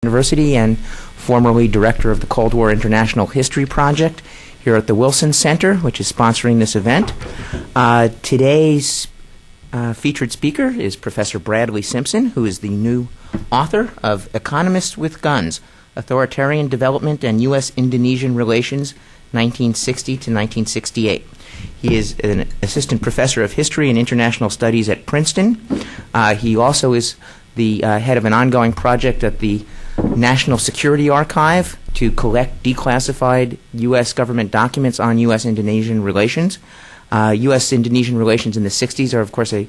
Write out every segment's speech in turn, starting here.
University and formerly director of the Cold War International History Project here at the Wilson Center, which is sponsoring this event. Today's featured speaker is Professor Bradley Simpson, who is the new author of Economists with Guns, Authoritarian Development and U.S. Indonesian Relations, 1960 to 1968. He is an assistant professor of history and international studies at Princeton. He also is the head of an ongoing project at the National Security Archive to collect declassified U.S. government documents on U.S. Indonesian relations. U.S. Indonesian relations in the 60s are, of course, a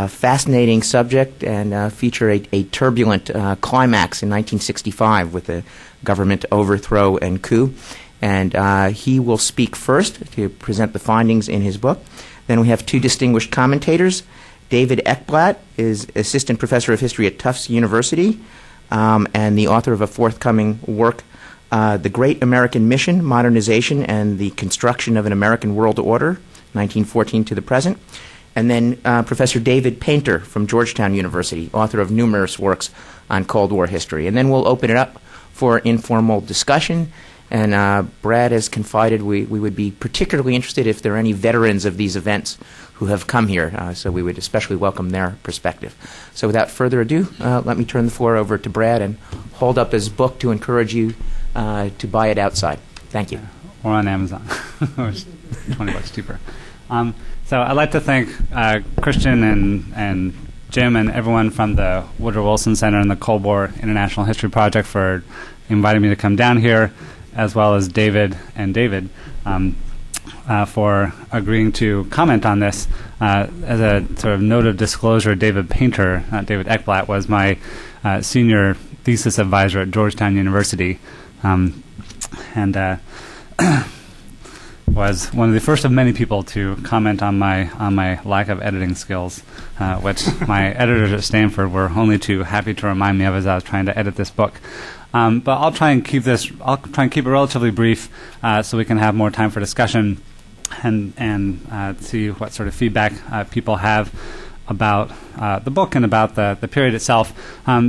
fascinating subject and feature a turbulent climax in 1965 with the government overthrow and coup. And he will speak first to present the findings in his book. Then we have two distinguished commentators. David Ekbladh is assistant professor of history at Tufts University and the author of a forthcoming work, The Great American Mission, Modernization, and the Construction of an American World Order, 1914 to the present. And then Professor David Painter from Georgetown University, author of numerous works on Cold War history. And then we'll open it up for informal discussion. And Brad has confided we would be particularly interested if there are any veterans of these events who have come here, so we would especially welcome their perspective. So without further ado, let me turn the floor over to Brad and hold up his book to encourage you to buy it outside. Thank you. Or on Amazon, which is $20 cheaper. So I'd like to thank Christian and Jim and everyone from the Woodrow Wilson Center and the Cold War International History Project for inviting me to come down here, as well as David and David for agreeing to comment on this. As a sort of note of disclosure, David Painter, David Ekbladh, was my senior thesis advisor at Georgetown University, and was one of the first of many people to comment on my lack of editing skills, which my editors at Stanford were only too happy to remind me of as I was trying to edit this book. But I'll try and keep it relatively brief, so we can have more time for discussion and see what sort of feedback people have about the book and about the period itself.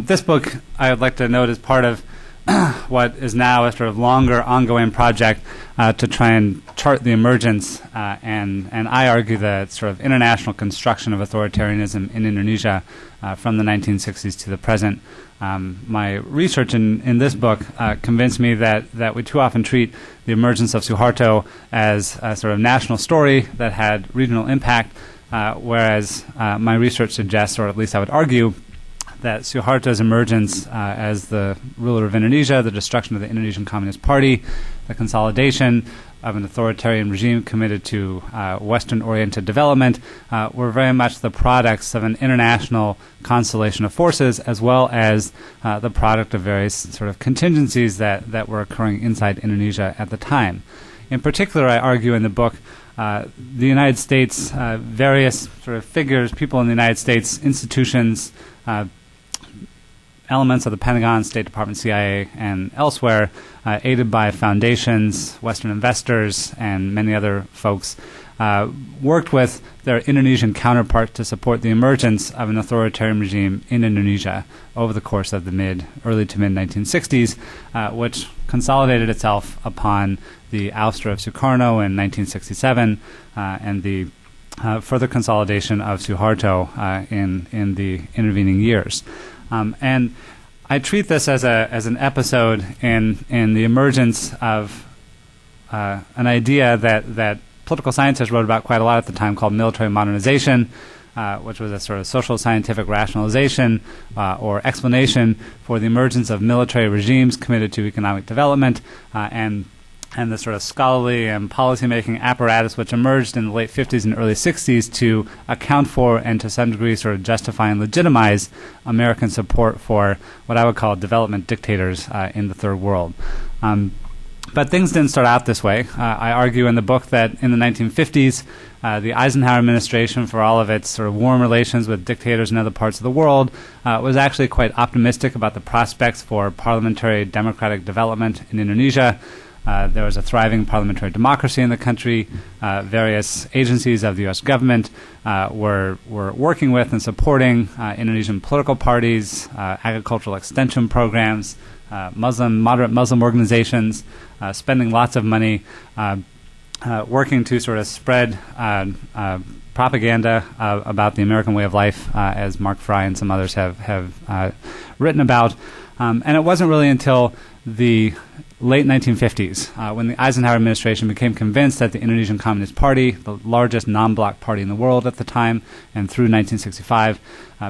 This book, I would like to note, is part of what is now a sort of longer ongoing project to try and chart the emergence and I argue the sort of international construction of authoritarianism in Indonesia from the 1960s to the present. My research in this book convinced me that we too often treat the emergence of Suharto as a sort of national story that had regional impact, whereas my research suggests, or at least I would argue, that Suharto's emergence as the ruler of Indonesia, the destruction of the Indonesian Communist Party, the consolidation of an authoritarian regime committed to Western-oriented development were very much the products of an international constellation of forces, as well as the product of various sort of contingencies that were occurring inside Indonesia at the time. In particular, I argue in the book, the United States, various sort of figures, people in the United States, institutions, elements of the Pentagon, State Department, CIA, and elsewhere, aided by foundations, Western investors, and many other folks, worked with their Indonesian counterpart to support the emergence of an authoritarian regime in Indonesia over the course of the early to mid-1960s, which consolidated itself upon the ouster of Sukarno in 1967 and the further consolidation of Suharto in the intervening years. And I treat this as an episode in the emergence of an idea that political scientists wrote about quite a lot at the time, called military modernization, which was a sort of social scientific rationalization or explanation for the emergence of military regimes committed to economic development and the sort of scholarly and policymaking apparatus which emerged in the late 50s and early 60s to account for and to some degree sort of justify and legitimize American support for what I would call development dictators in the Third World. But things didn't start out this way. I argue in the book that in the 1950s, the Eisenhower administration, for all of its sort of warm relations with dictators in other parts of the world, was actually quite optimistic about the prospects for parliamentary democratic development in Indonesia. There was a thriving parliamentary democracy in the country. Various agencies of the U.S. government were working with and supporting Indonesian political parties, agricultural extension programs, moderate Muslim organizations, spending lots of money, working to sort of spread propaganda about the American way of life, as Mark Fry and some others have written about. And it wasn't really until the late 1950s when the Eisenhower administration became convinced that the Indonesian Communist Party, the largest non-bloc party in the world at the time, and through 1965,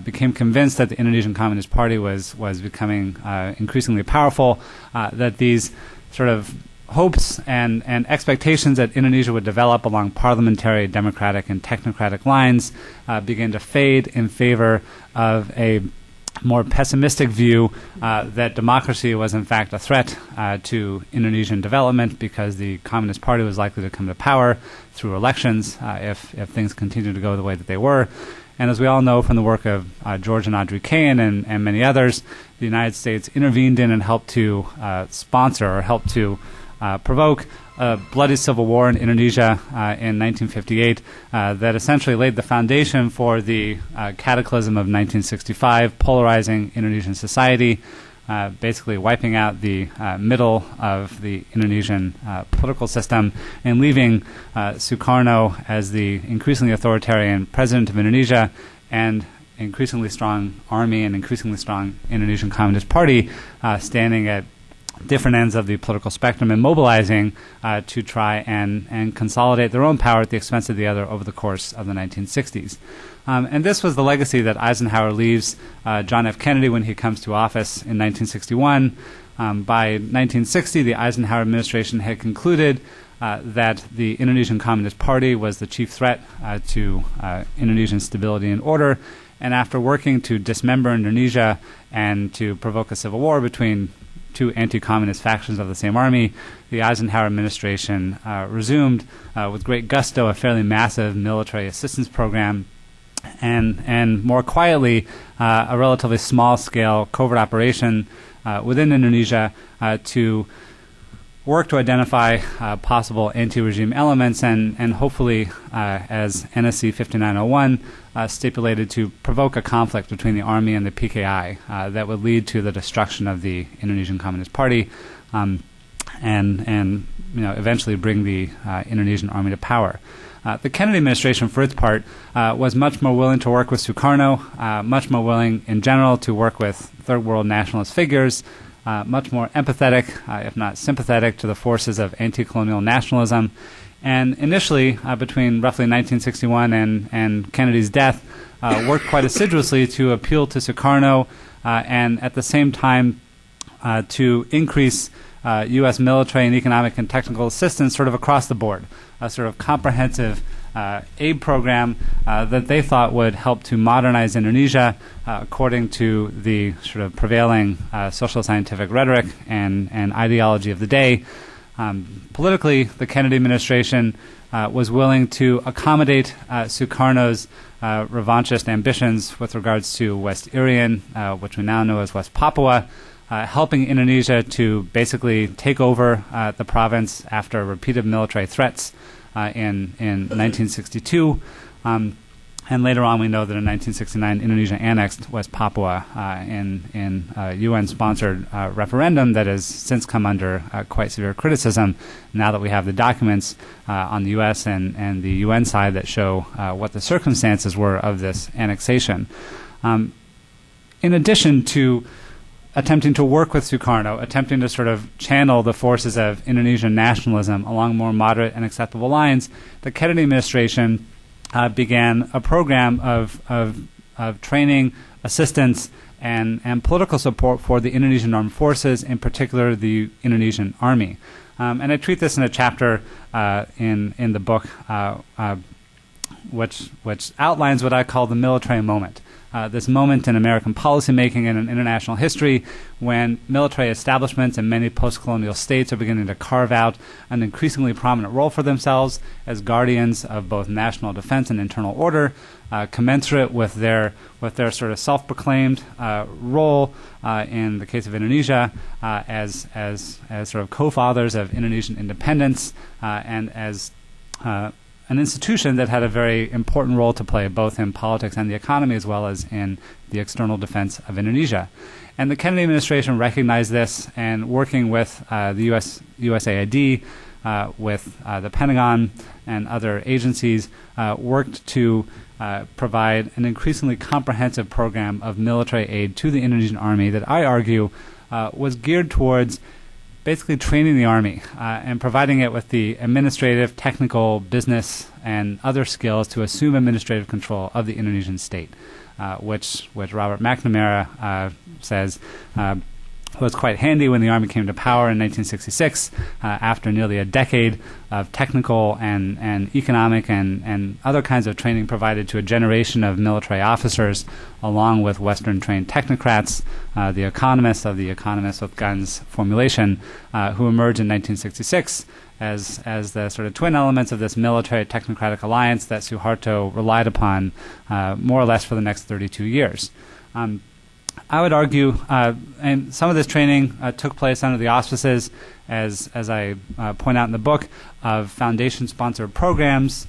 became convinced that the Indonesian Communist Party was becoming increasingly powerful, that these sort of hopes and expectations that Indonesia would develop along parliamentary, democratic, and technocratic lines began to fade in favor of a more pessimistic view that democracy was in fact a threat to Indonesian development because the Communist Party was likely to come to power through elections if things continued to go the way that they were. And as we all know from the work of George and Audrey Cain and many others, the United States intervened in and helped to sponsor or help to provoke a bloody civil war in Indonesia in 1958 that essentially laid the foundation for the cataclysm of 1965, polarizing Indonesian society, basically wiping out the middle of the Indonesian political system and leaving Sukarno as the increasingly authoritarian president of Indonesia and increasingly strong army and increasingly strong Indonesian Communist Party standing at different ends of the political spectrum and mobilizing to try and consolidate their own power at the expense of the other over the course of the 1960s. And this was the legacy that Eisenhower leaves John F. Kennedy when he comes to office in 1961. By 1960, the Eisenhower administration had concluded that the Indonesian Communist Party was the chief threat to Indonesian stability and order. And after working to dismember Indonesia and to provoke a civil war between two anti-communist factions of the same army, the Eisenhower administration resumed with great gusto a fairly massive military assistance program and more quietly a relatively small-scale covert operation within Indonesia to work to identify possible anti-regime elements and hopefully, as NSC 5901 stipulated, to provoke a conflict between the army and the PKI that would lead to the destruction of the Indonesian Communist Party and eventually bring the Indonesian army to power. The Kennedy administration, for its part, was much more willing to work with Sukarno, much more willing in general to work with third world nationalist figures, much more empathetic, if not sympathetic, to the forces of anti-colonial nationalism. And initially, between roughly 1961 and Kennedy's death, worked quite assiduously to appeal to Sukarno and at the same time to increase U.S. military and economic and technical assistance sort of across the board, a sort of comprehensive aid program that they thought would help to modernize Indonesia according to the sort of prevailing social scientific rhetoric and ideology of the day. Politically, the Kennedy administration was willing to accommodate Sukarno's revanchist ambitions with regards to West Irian, which we now know as West Papua, helping Indonesia to basically take over the province after repeated military threats in 1962. And later on, we know that in 1969, Indonesia annexed West Papua in a UN-sponsored referendum that has since come under quite severe criticism now that we have the documents on the U.S. and the UN side that show what the circumstances were of this annexation. In addition to attempting to work with Sukarno, attempting to sort of channel the forces of Indonesian nationalism along more moderate and acceptable lines, the Kennedy administration began a program of training, assistance, and political support for the Indonesian armed forces, in particular the Indonesian Army. And I treat this in a chapter in the book which outlines what I call the military moment. this moment in American policymaking and in international history when military establishments in many post-colonial states are beginning to carve out an increasingly prominent role for themselves as guardians of both national defense and internal order, commensurate with their sort of self-proclaimed role in the case of Indonesia as sort of co-fathers of Indonesian independence and as an institution that had a very important role to play both in politics and the economy as well as in the external defense of Indonesia. And the Kennedy administration recognized this and working with the USAID, with the Pentagon and other agencies, worked to provide an increasingly comprehensive program of military aid to the Indonesian Army that I argue was geared towards basically training the Army and providing it with the administrative, technical, business, and other skills to assume administrative control of the Indonesian state, which Robert McNamara says was quite handy when the Army came to power in 1966 after nearly a decade of technical and economic and other kinds of training provided to a generation of military officers along with Western-trained technocrats, the economists of the Economists with Guns formulation, who emerged in 1966 as the sort of twin elements of this military technocratic alliance that Suharto relied upon more or less for the next 32 years. I would argue, and some of this training took place under the auspices, as I point out in the book, of foundation-sponsored programs.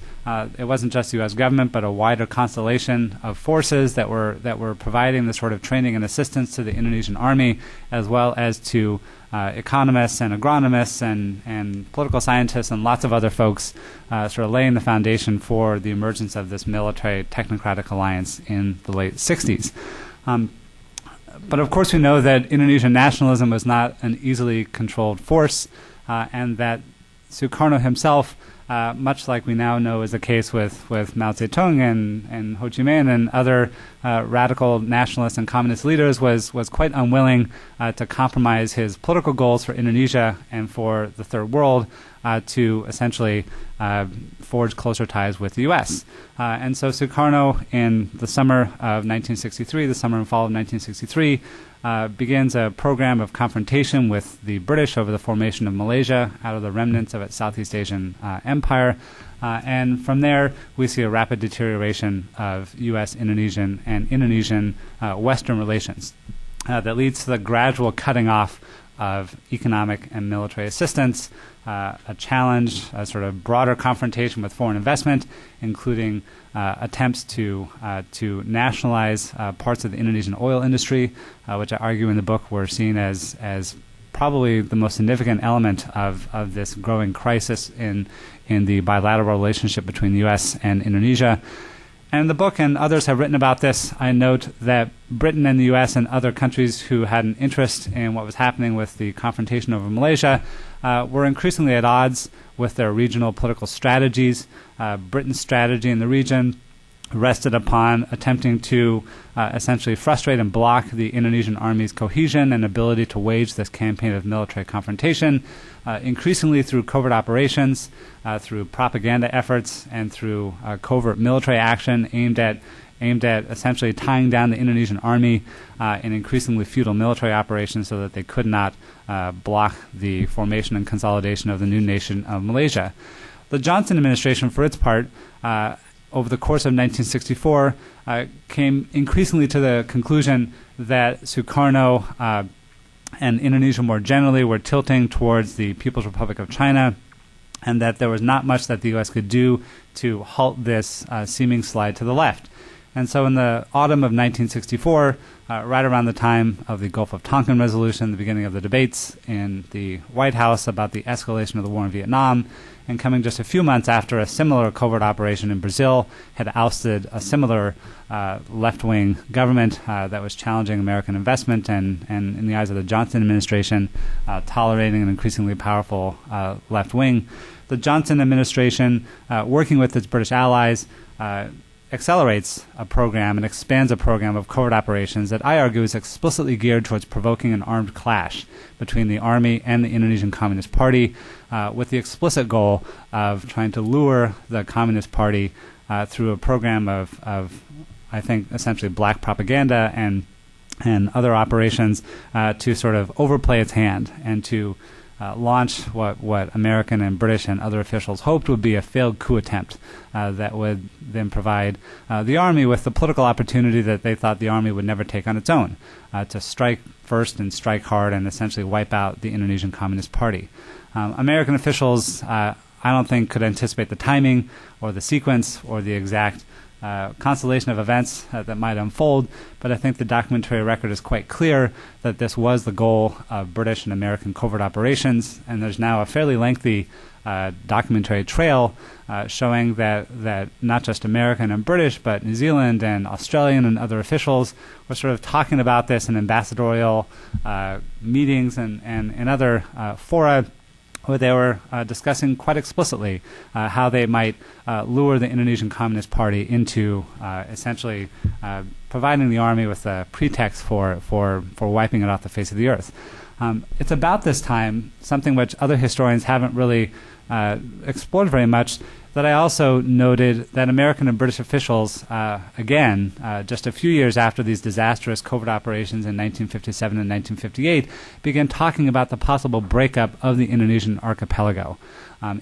It wasn't just the U.S. government, but a wider constellation of forces that were providing the sort of training and assistance to the Indonesian Army, as well as to economists and agronomists and political scientists and lots of other folks, sort of laying the foundation for the emergence of this military technocratic alliance in the late 60s. But of course we know that Indonesian nationalism was not an easily controlled force, and that Sukarno himself, much like we now know is the case with Mao Zedong and Ho Chi Minh and other radical nationalist and communist leaders, was quite unwilling to compromise his political goals for Indonesia and for the Third World to essentially forge closer ties with the U.S. And so Sukarno, in the summer of 1963, the summer and fall of 1963, begins a program of confrontation with the British over the formation of Malaysia out of the remnants of its Southeast Asian empire. And from there, we see a rapid deterioration of U.S., Indonesian, and Indonesian Western relations that leads to the gradual cutting off of economic and military assistance, a challenge, a sort of broader confrontation with foreign investment, including attempts to nationalize parts of the Indonesian oil industry, which I argue in the book were seen as probably the most significant element of this growing crisis in the bilateral relationship between the U.S. and Indonesia. And the book, and others have written about this, I note that Britain and the U.S. and other countries who had an interest in what was happening with the confrontation over Malaysia were increasingly at odds with their regional political strategies. Britain's strategy in the region rested upon attempting to essentially frustrate and block the Indonesian Army's cohesion and ability to wage this campaign of military confrontation, increasingly through covert operations, through propaganda efforts, and through covert military action aimed at essentially tying down the Indonesian Army in increasingly futile military operations so that they could not block the formation and consolidation of the new nation of Malaysia. The Johnson administration, for its part, over the course of 1964, came increasingly to the conclusion that Sukarno and Indonesia more generally were tilting towards the People's Republic of China, and that there was not much that the U.S. could do to halt this seeming slide to the left. And so in the autumn of 1964, right around the time of the Gulf of Tonkin resolution, the beginning of the debates in the White House about the escalation of the war in Vietnam, and coming just a few months after a similar covert operation in Brazil had ousted a similar left-wing government that was challenging American investment and in the eyes of the Johnson administration, tolerating an increasingly powerful left wing. The Johnson administration, working with its British allies, accelerates a program and expands a program of covert operations that I argue is explicitly geared towards provoking an armed clash between the Army and the Indonesian Communist Party, with the explicit goal of trying to lure the Communist Party through a program of I think, essentially black propaganda and other operations to sort of overplay its hand and to launch what American and British and other officials hoped would be a failed coup attempt that would then provide the Army with the political opportunity that they thought the Army would never take on its own, to strike first and strike hard and essentially wipe out the Indonesian Communist Party. American officials, I don't think, could anticipate the timing or the sequence or the exact constellation of events that might unfold, but I think the documentary record is quite clear that this was the goal of British and American covert operations, and there's now a fairly lengthy documentary trail showing that not just American and British, but New Zealand and Australian and other officials were sort of talking about this in ambassadorial meetings and other fora, where they were discussing quite explicitly how they might lure the Indonesian Communist Party into essentially providing the Army with a pretext for wiping it off the face of the earth. It's about this time, something which other historians haven't really explored very much, that I also noted that American and British officials, again, just a few years after these disastrous covert operations in 1957 and 1958, began talking about the possible breakup of the Indonesian archipelago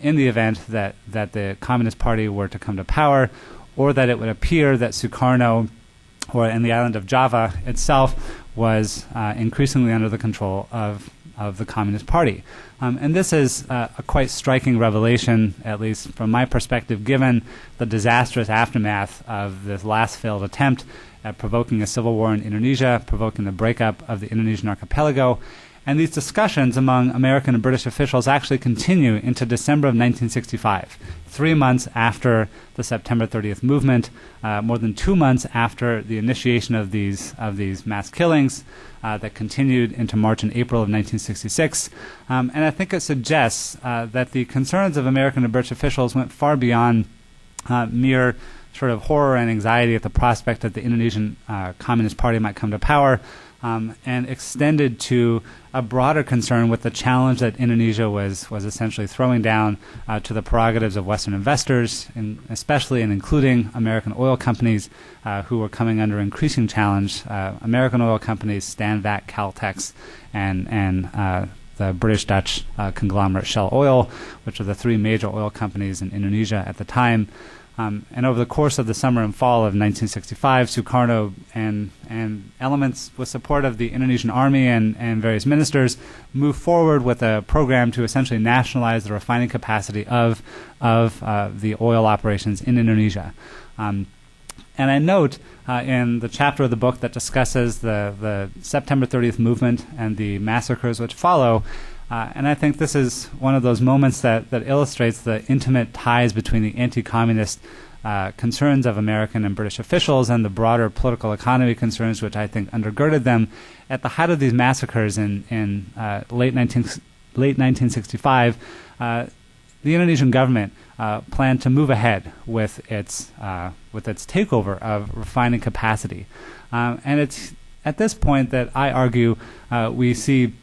in the event that the Communist Party were to come to power, or that it would appear that Sukarno, or in the island of Java itself, was increasingly under the control of the Communist Party. And this is a quite striking revelation, at least from my perspective, given the disastrous aftermath of this last failed attempt at provoking a civil war in Indonesia, provoking the breakup of the Indonesian archipelago. And these discussions among American and British officials actually continue into December of 1965, 3 months after the September 30th movement, more than 2 months after the initiation of these mass killings that continued into March and April of 1966. And I think it suggests that the concerns of American and British officials went far beyond mere sort of horror and anxiety at the prospect that the Indonesian Communist Party might come to power, and extended to a broader concern with the challenge that Indonesia was essentially throwing down to the prerogatives of Western investors, especially and including American oil companies who were coming under increasing challenge. American oil companies, Stanvac, Caltex, and the British-Dutch conglomerate Shell Oil, which are the three major oil companies in Indonesia at the time. And over the course of the summer and fall of 1965, Sukarno and elements with support of the Indonesian Army and various ministers moved forward with a program to essentially nationalize the refining capacity of the oil operations in Indonesia. And I note in the chapter of the book that discusses the September 30th movement and the massacres which follow, and I think this is one of those moments that illustrates the intimate ties between the anti-communist concerns of American and British officials and the broader political economy concerns which I think undergirded them. At the height of these massacres in late 1965, the Indonesian government planned to move ahead with its takeover of refining capacity. And it's at this point that I argue we see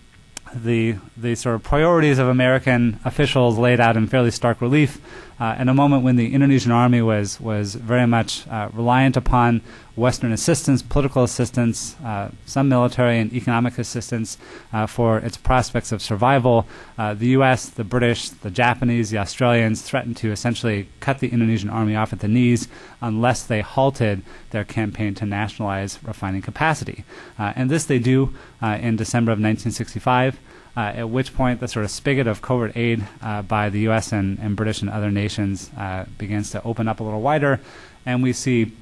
the sort of priorities of American officials laid out in fairly stark relief in a moment when the Indonesian Army was very much reliant upon Western assistance, political assistance, some military and economic assistance for its prospects of survival. The U.S., the British, the Japanese, the Australians threatened to essentially cut the Indonesian Army off at the knees unless they halted their campaign to nationalize refining capacity. And this they do in December of 1965. At which point the sort of spigot of covert aid by the U.S. and British and other nations begins to open up a little wider, and we see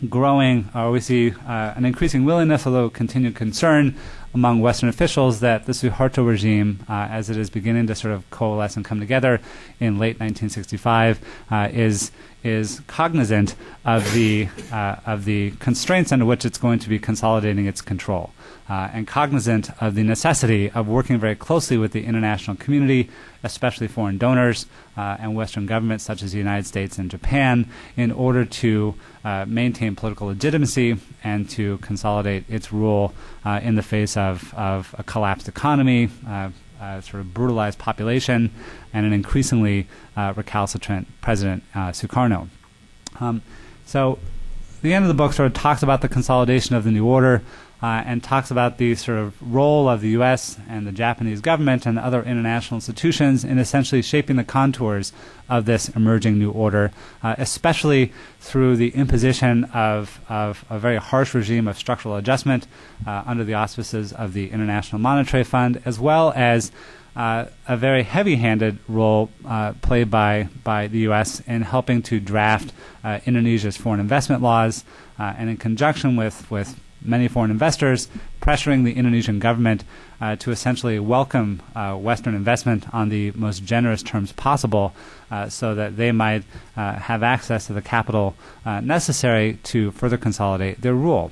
an increasing willingness, although continued concern, among Western officials that the Suharto regime, as it is beginning to sort of coalesce and come together in late 1965, is cognizant of the constraints under which it's going to be consolidating its control, and cognizant of the necessity of working very closely with the international community, especially foreign donors and Western governments such as the United States and Japan, in order to maintain political legitimacy and to consolidate its rule in the face of a collapsed economy, sort of brutalized population, and an increasingly recalcitrant President Sukarno. So the end of the book sort of talks about the consolidation of the new order and talks about the sort of role of the U.S. and the Japanese government and other international institutions in essentially shaping the contours of this emerging new order, especially through the imposition of a very harsh regime of structural adjustment under the auspices of the International Monetary Fund, as well as a very heavy-handed role played by the U.S. in helping to draft Indonesia's foreign investment laws, and in conjunction with many foreign investors, pressuring the Indonesian government to essentially welcome Western investment on the most generous terms possible, so that they might have access to the capital necessary to further consolidate their rule.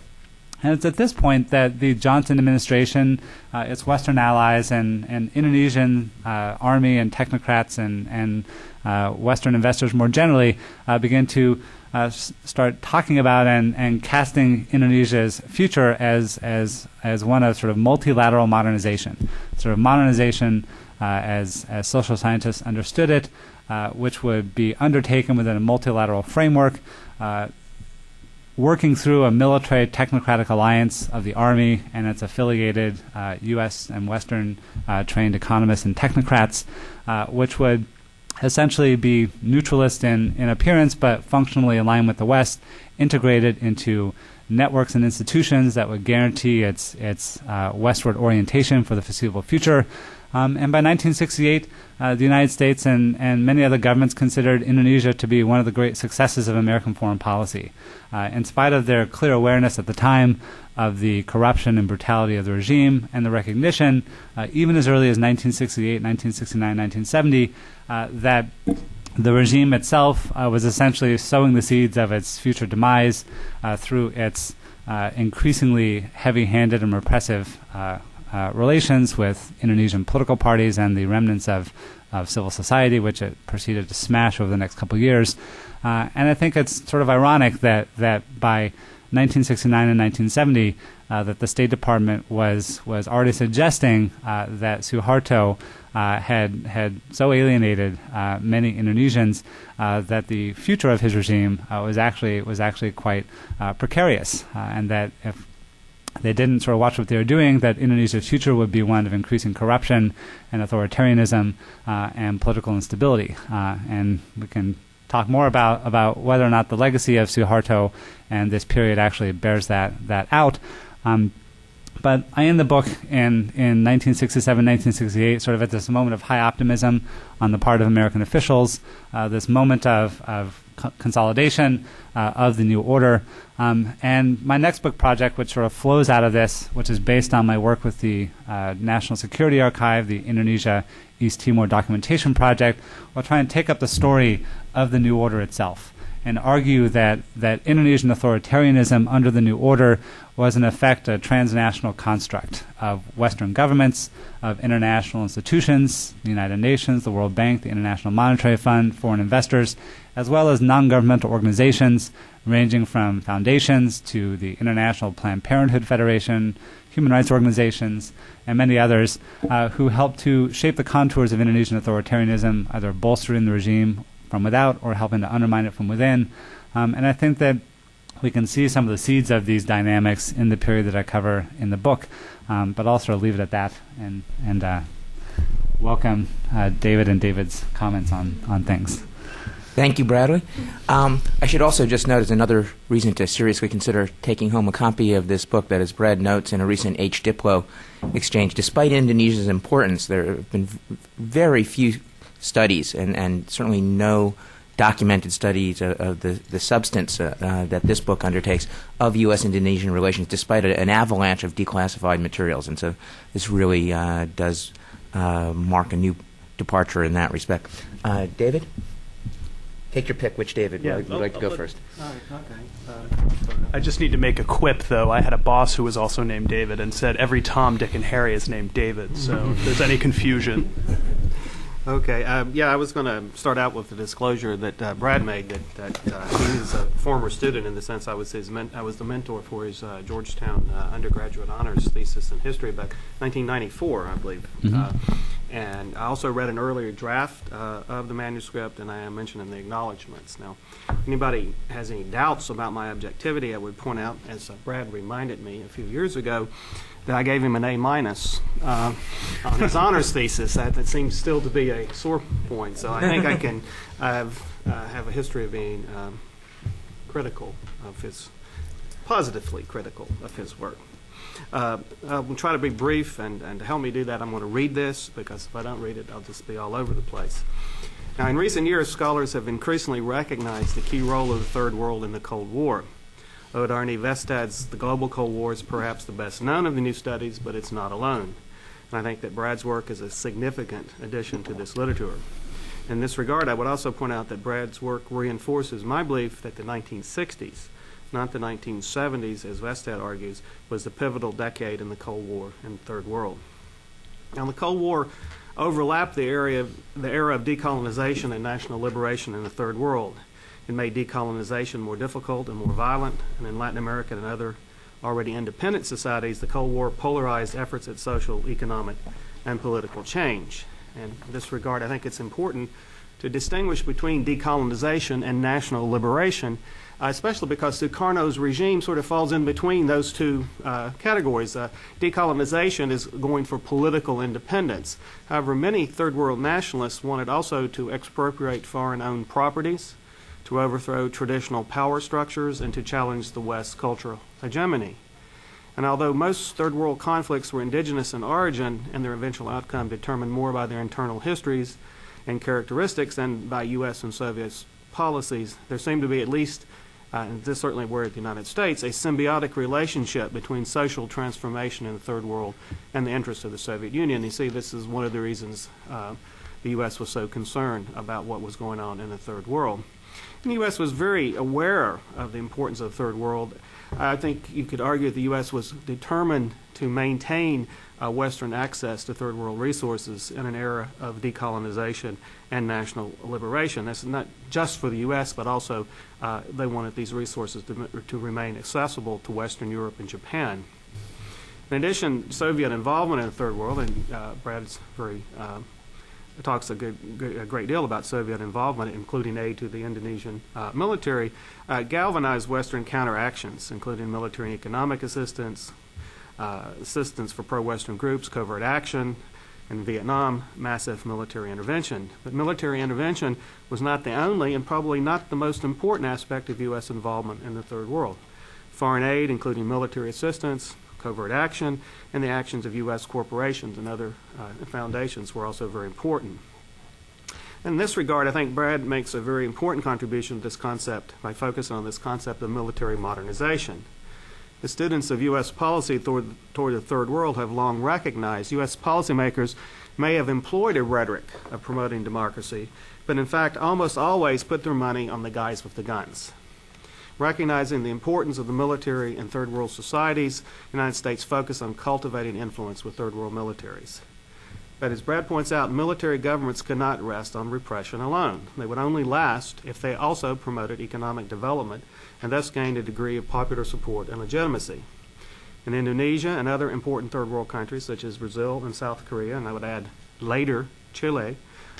And it's at this point that the Johnson administration, its Western allies, and Indonesian army and technocrats and Western investors more generally begin to start talking about and casting Indonesia's future as one of sort of multilateral modernization, sort of modernization as social scientists understood it, which would be undertaken within a multilateral framework, working through a military technocratic alliance of the Army and its affiliated U.S. and Western trained economists and technocrats, which would essentially be neutralist in appearance but functionally aligned with the West, integrated into networks and institutions that would guarantee its westward orientation for the foreseeable future. And by 1968, the United States and many other governments considered Indonesia to be one of the great successes of American foreign policy. In spite of their clear awareness at the time of the corruption and brutality of the regime and the recognition, even as early as 1968, 1969, 1970, that the regime itself was essentially sowing the seeds of its future demise through its increasingly heavy-handed and repressive relations with Indonesian political parties and the remnants of civil society, which it proceeded to smash over the next couple of years. And I think it's sort of ironic that by 1969 and 1970, that the State Department was already suggesting that Suharto had so alienated many Indonesians that the future of his regime was actually quite precarious, and that if they didn't sort of watch what they were doing, that Indonesia's future would be one of increasing corruption and authoritarianism and political instability. And we can talk more about whether or not the legacy of Suharto and this period actually bears that out. But I end the book in 1967, 1968, sort of at this moment of high optimism on the part of American officials, this moment of consolidation of the new order. And my next book project, which sort of flows out of this, which is based on my work with the National Security Archive, the Indonesia East Timor Documentation Project, will try and take up the story of the new order itself and argue that Indonesian authoritarianism under the new order was in effect a transnational construct of Western governments, of international institutions, the United Nations, the World Bank, the International Monetary Fund, foreign investors, as well as non-governmental organizations ranging from foundations to the International Planned Parenthood Federation, human rights organizations, and many others who helped to shape the contours of Indonesian authoritarianism, either bolstering the regime from without or helping to undermine it from within. And I think that we can see some of the seeds of these dynamics in the period that I cover in the book, but I'll sort of leave it at that and welcome David and David's comments on things. Thank you, Bradley. I should also just note as another reason to seriously consider taking home a copy of this book that, as Brad notes in a recent H. Diplo exchange, despite Indonesia's importance, there have been very few studies and certainly no documented studies of the substance that this book undertakes of U.S. Indonesian relations, despite an avalanche of declassified materials. And so this really does mark a new departure in that respect. David? Take your pick. Which David would like to go first? All right, okay. I just need to make a quip, though. I had a boss who was also named David and said every Tom, Dick, and Harry is named David, so if there's any confusion. Okay. I was going to start out with the disclosure that Brad made that he is a former student in the sense I was the mentor for his Georgetown undergraduate honors thesis in history back 1994, I believe. And I also read an earlier draft of the manuscript, and I am mentioned in the acknowledgments. Now, if anybody has any doubts about my objectivity, I would point out, as Brad reminded me a few years ago, that I gave him an A- on his honors thesis. That seems still to be a sore point. So I think I can have a history of being positively critical of his work. I'll try to be brief, and to help me do that, I'm going to read this, because if I don't read it, I'll just be all over the place. Now, in recent years, scholars have increasingly recognized the key role of the Third World in the Cold War. Oddvar Vestad's The Global Cold War is perhaps the best known of the new studies, but it's not alone. And I think that Brad's work is a significant addition to this literature. In this regard, I would also point out that Brad's work reinforces my belief that the 1960s, not the 1970s, as Vestad argues, was the pivotal decade in the Cold War and the Third World. Now, the Cold War overlapped the era of decolonization and national liberation in the Third World. It made decolonization more difficult and more violent, and in Latin America and other already independent societies, the Cold War polarized efforts at social, economic, and political change. And in this regard, I think it's important to distinguish between decolonization and national liberation, especially because Sukarno's regime sort of falls in between those two categories. Decolonization is going for political independence. However, many Third World nationalists wanted also to expropriate foreign-owned properties, to overthrow traditional power structures, and to challenge the West's cultural hegemony. And although most Third World conflicts were indigenous in origin and their eventual outcome determined more by their internal histories and characteristics than by U.S. and Soviet policies, there seemed to be at least, and this certainly were at the United States, a symbiotic relationship between social transformation in the Third World and the interests of the Soviet Union. You see, this is one of the reasons the U.S. was so concerned about what was going on in the Third World. And the U.S. was very aware of the importance of the Third World. I think you could argue that the U.S. was determined to maintain Western access to Third World resources in an era of decolonization and national liberation. That's not just for the U.S., but also they wanted these resources to remain accessible to Western Europe and Japan. In addition, Soviet involvement in the Third World, and Brad's talks a great deal about Soviet involvement, including aid to the Indonesian military, galvanized Western counteractions, including military and economic assistance, assistance for pro-Western groups, covert action, in Vietnam, massive military intervention. But military intervention was not the only and probably not the most important aspect of U.S. involvement in the Third World. Foreign aid, including military assistance, covert action, and the actions of U.S. corporations and other foundations were also very important. In this regard, I think Brad makes a very important contribution to this concept by focusing on this concept of military modernization. The students of U.S. policy toward the Third World have long recognized U.S. policymakers may have employed a rhetoric of promoting democracy, but in fact almost always put their money on the guys with the guns. Recognizing the importance of the military in Third World societies, the United States focused on cultivating influence with Third World militaries. But as Brad points out, military governments could not rest on repression alone. They would only last if they also promoted economic development and thus gained a degree of popular support and legitimacy. In Indonesia and other important Third World countries such as Brazil and South Korea, and I would add later Chile,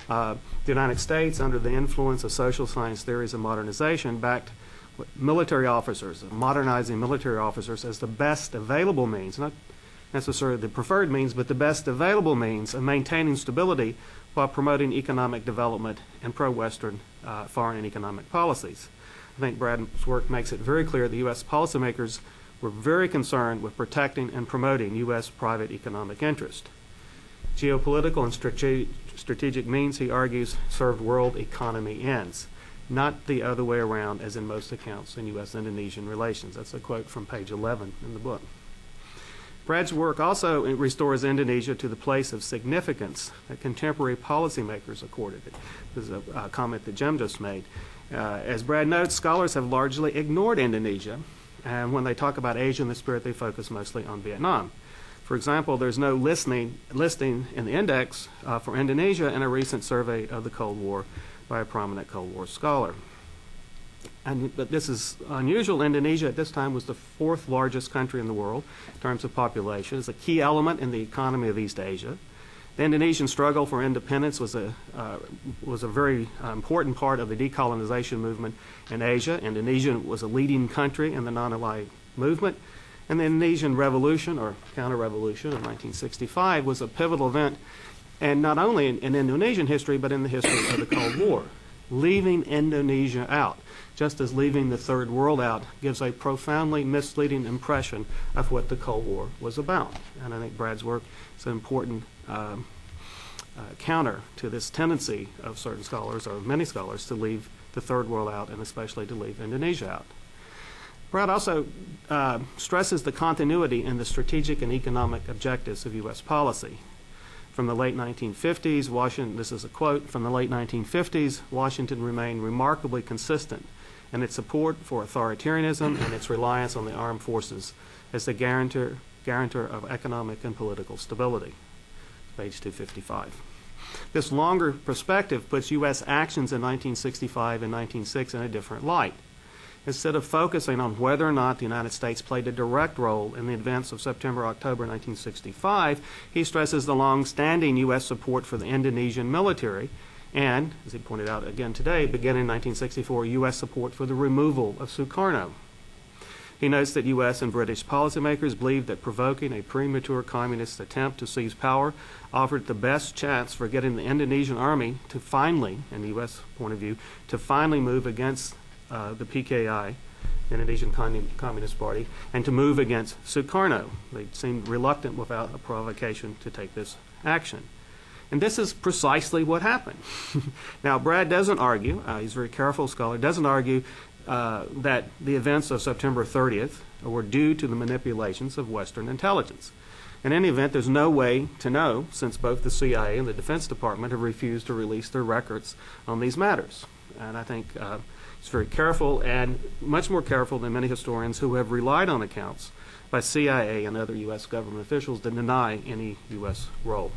the United States, under the influence of social science theories of modernization, backed military officers, modernizing military officers as the best available means, not necessarily the preferred means, but the best available means of maintaining stability while promoting economic development and pro-Western foreign and economic policies. I think Brad's work makes it very clear that U.S. policymakers were very concerned with protecting and promoting U.S. private economic interest. Geopolitical and strategic means, he argues, served world economy ends, not the other way around as in most accounts in U.S.-Indonesian relations. That's a quote from page 11 in the book. Brad's work also restores Indonesia to the place of significance that contemporary policymakers accorded it. This is a comment that Jim just made. As Brad notes, scholars have largely ignored Indonesia, and when they talk about Asia in the spirit, they focus mostly on Vietnam. For example, there's no listing in the index for Indonesia in a recent survey of the Cold War by a prominent Cold War scholar. But this is unusual. Indonesia at this time was the fourth largest country in the world in terms of population. It's a key element in the economy of East Asia. The Indonesian struggle for independence was a very important part of the decolonization movement in Asia. Indonesia was a leading country in the non-aligned movement. And the Indonesian Revolution, or counter-revolution of 1965, was a pivotal event, and not only in Indonesian history, but in the history of the Cold War. Leaving Indonesia out, just as leaving the Third World out, gives a profoundly misleading impression of what the Cold War was about. And I think Brad's work is an important counter to this tendency of certain scholars, or many scholars, to leave the Third World out, and especially to leave Indonesia out. Brad also stresses the continuity in the strategic and economic objectives of U.S. policy. From the late 1950s, Washington, this is a quote, from the late 1950s, Washington remained remarkably consistent in its support for authoritarianism and its reliance on the armed forces as the guarantor of economic and political stability. Page 255. This longer perspective puts U.S. actions in 1965 and 1906 in a different light. Instead of focusing on whether or not the United States played a direct role in the events of September-October 1965, he stresses the long-standing U.S. support for the Indonesian military and, as he pointed out again today, beginning in 1964, U.S. support for the removal of Sukarno. He notes that U.S. and British policymakers believed that provoking a premature communist attempt to seize power offered the best chance for getting the Indonesian Army to finally, in the U.S. point of view, to finally move against the PKI, Indonesian Communist Party, and to move against Sukarno. They seemed reluctant without a provocation to take this action. And this is precisely what happened. Now, Brad doesn't argue, he's a very careful scholar, doesn't argue that the events of September 30th were due to the manipulations of Western intelligence. In any event, there's no way to know, since both the CIA and the Defense Department have refused to release their records on these matters. And I think it's very careful, and much more careful than many historians who have relied on accounts by CIA and other U.S. government officials to deny any U.S. role.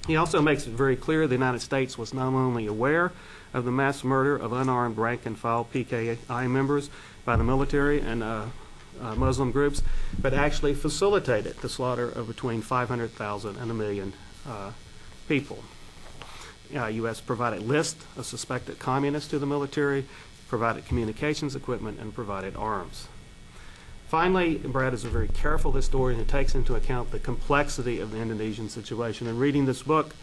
He also makes it very clear the United States was not only aware of the mass murder of unarmed rank-and-file PKI members by the military and Muslim groups, but actually facilitated the slaughter of between 500,000 and 1 million people. U.S. provided lists of suspected communists to the military, provided communications equipment, and provided arms. Finally, Brad is a very careful historian who takes into account the complexity of the Indonesian situation. And reading this book,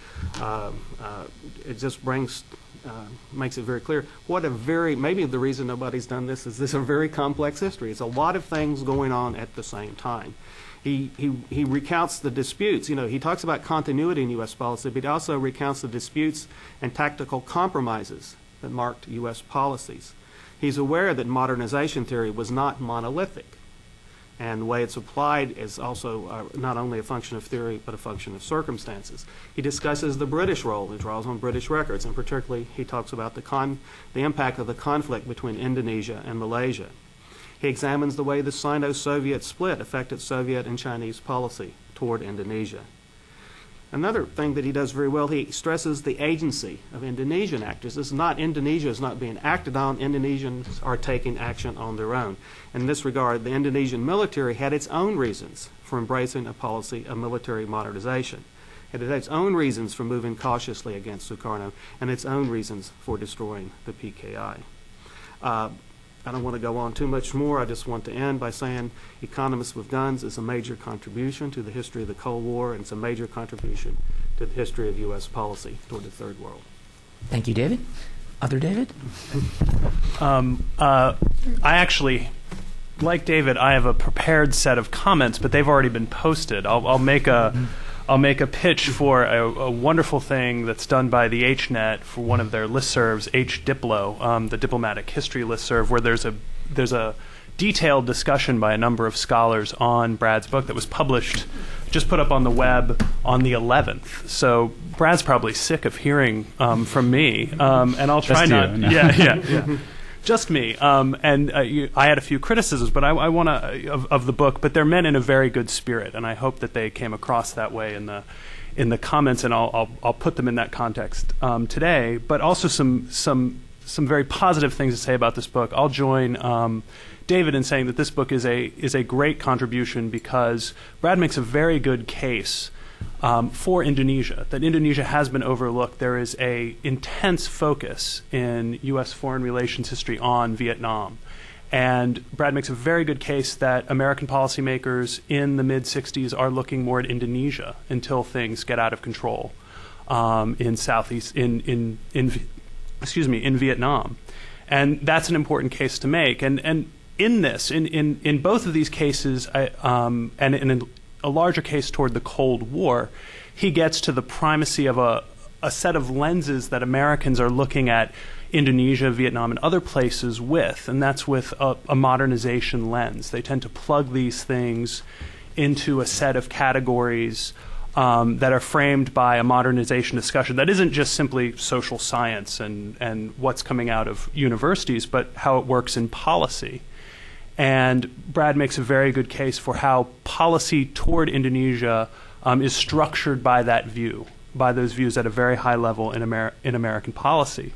it just makes it very clear what a maybe the reason nobody's done this is a very complex history. It's a lot of things going on at the same time. He recounts the disputes. He talks about continuity in U.S. policy, but he also recounts the disputes and tactical compromises that marked U.S. policies. He's aware that modernization theory was not monolithic, and the way it's applied is also not only a function of theory, but a function of circumstances. He discusses the British role and draws on British records, and particularly he talks about the impact of the conflict between Indonesia and Malaysia. He examines the way the Sino-Soviet split affected Soviet and Chinese policy toward Indonesia. Another thing that he does very well, he stresses the agency of Indonesian actors. Indonesia is not being acted on. Indonesians are taking action on their own. In this regard, the Indonesian military had its own reasons for embracing a policy of military modernization. It had its own reasons for moving cautiously against Sukarno and its own reasons for destroying the PKI. I don't want to go on too much more. I just want to end by saying Economists with Guns is a major contribution to the history of the Cold War, and it's a major contribution to the history of U.S. policy toward the Third World. Thank you, David. Other David? I actually, like David, I have a prepared set of comments, but they've already been posted. I'll make a pitch for a wonderful thing that's done by the HNet for one of their listservs, HDiplo, the Diplomatic History listserv, where there's a detailed discussion by a number of scholars on Brad's book that was published, just put up on the web on the 11th. So Brad's probably sick of hearing from me, and I'll try not. No. Yeah. Just me, and I had a few criticisms, but I want to of the book. But they're meant in a very good spirit, and I hope that they came across that way in the comments, and I'll put them in that context today. But also some very positive things to say about this book. I'll join David in saying that this book is a great contribution because Brad makes a very good case for Indonesia, that Indonesia has been overlooked. There is a intense focus in U.S. foreign relations history on Vietnam. And Brad makes a very good case that American policymakers in the mid-'60s are looking more at Indonesia until things get out of control in Vietnam. And that's an important case to make. And in this, in both of these cases, and in a larger case toward the Cold War, he gets to the primacy of a set of lenses that Americans are looking at Indonesia, Vietnam, and other places with, and that's with a modernization lens. They tend to plug these things into a set of categories that are framed by a modernization discussion that isn't just simply social science and what's coming out of universities, but how it works in policy. And Brad makes a very good case for how policy toward Indonesia is structured by that view, by those views at a very high level in American policy.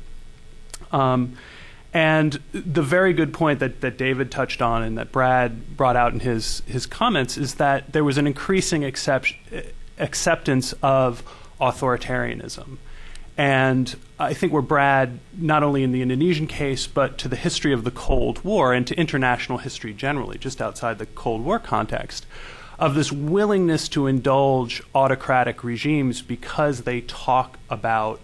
And the very good point that David touched on and that Brad brought out in his comments is that there was an increasing acceptance of authoritarianism. And I think where Brad, not only in the Indonesian case, but to the history of the Cold War and to international history generally, just outside the Cold War context, of this willingness to indulge autocratic regimes because they talk about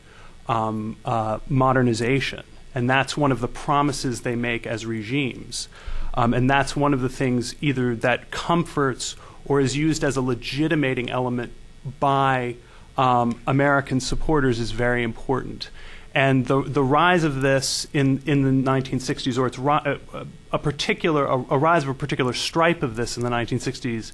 modernization. And that's one of the promises they make as regimes. And that's one of the things either that comforts or is used as a legitimating element by American supporters is very important. And the rise of this in the 1960s, or its a rise of a particular stripe of this in the 1960s,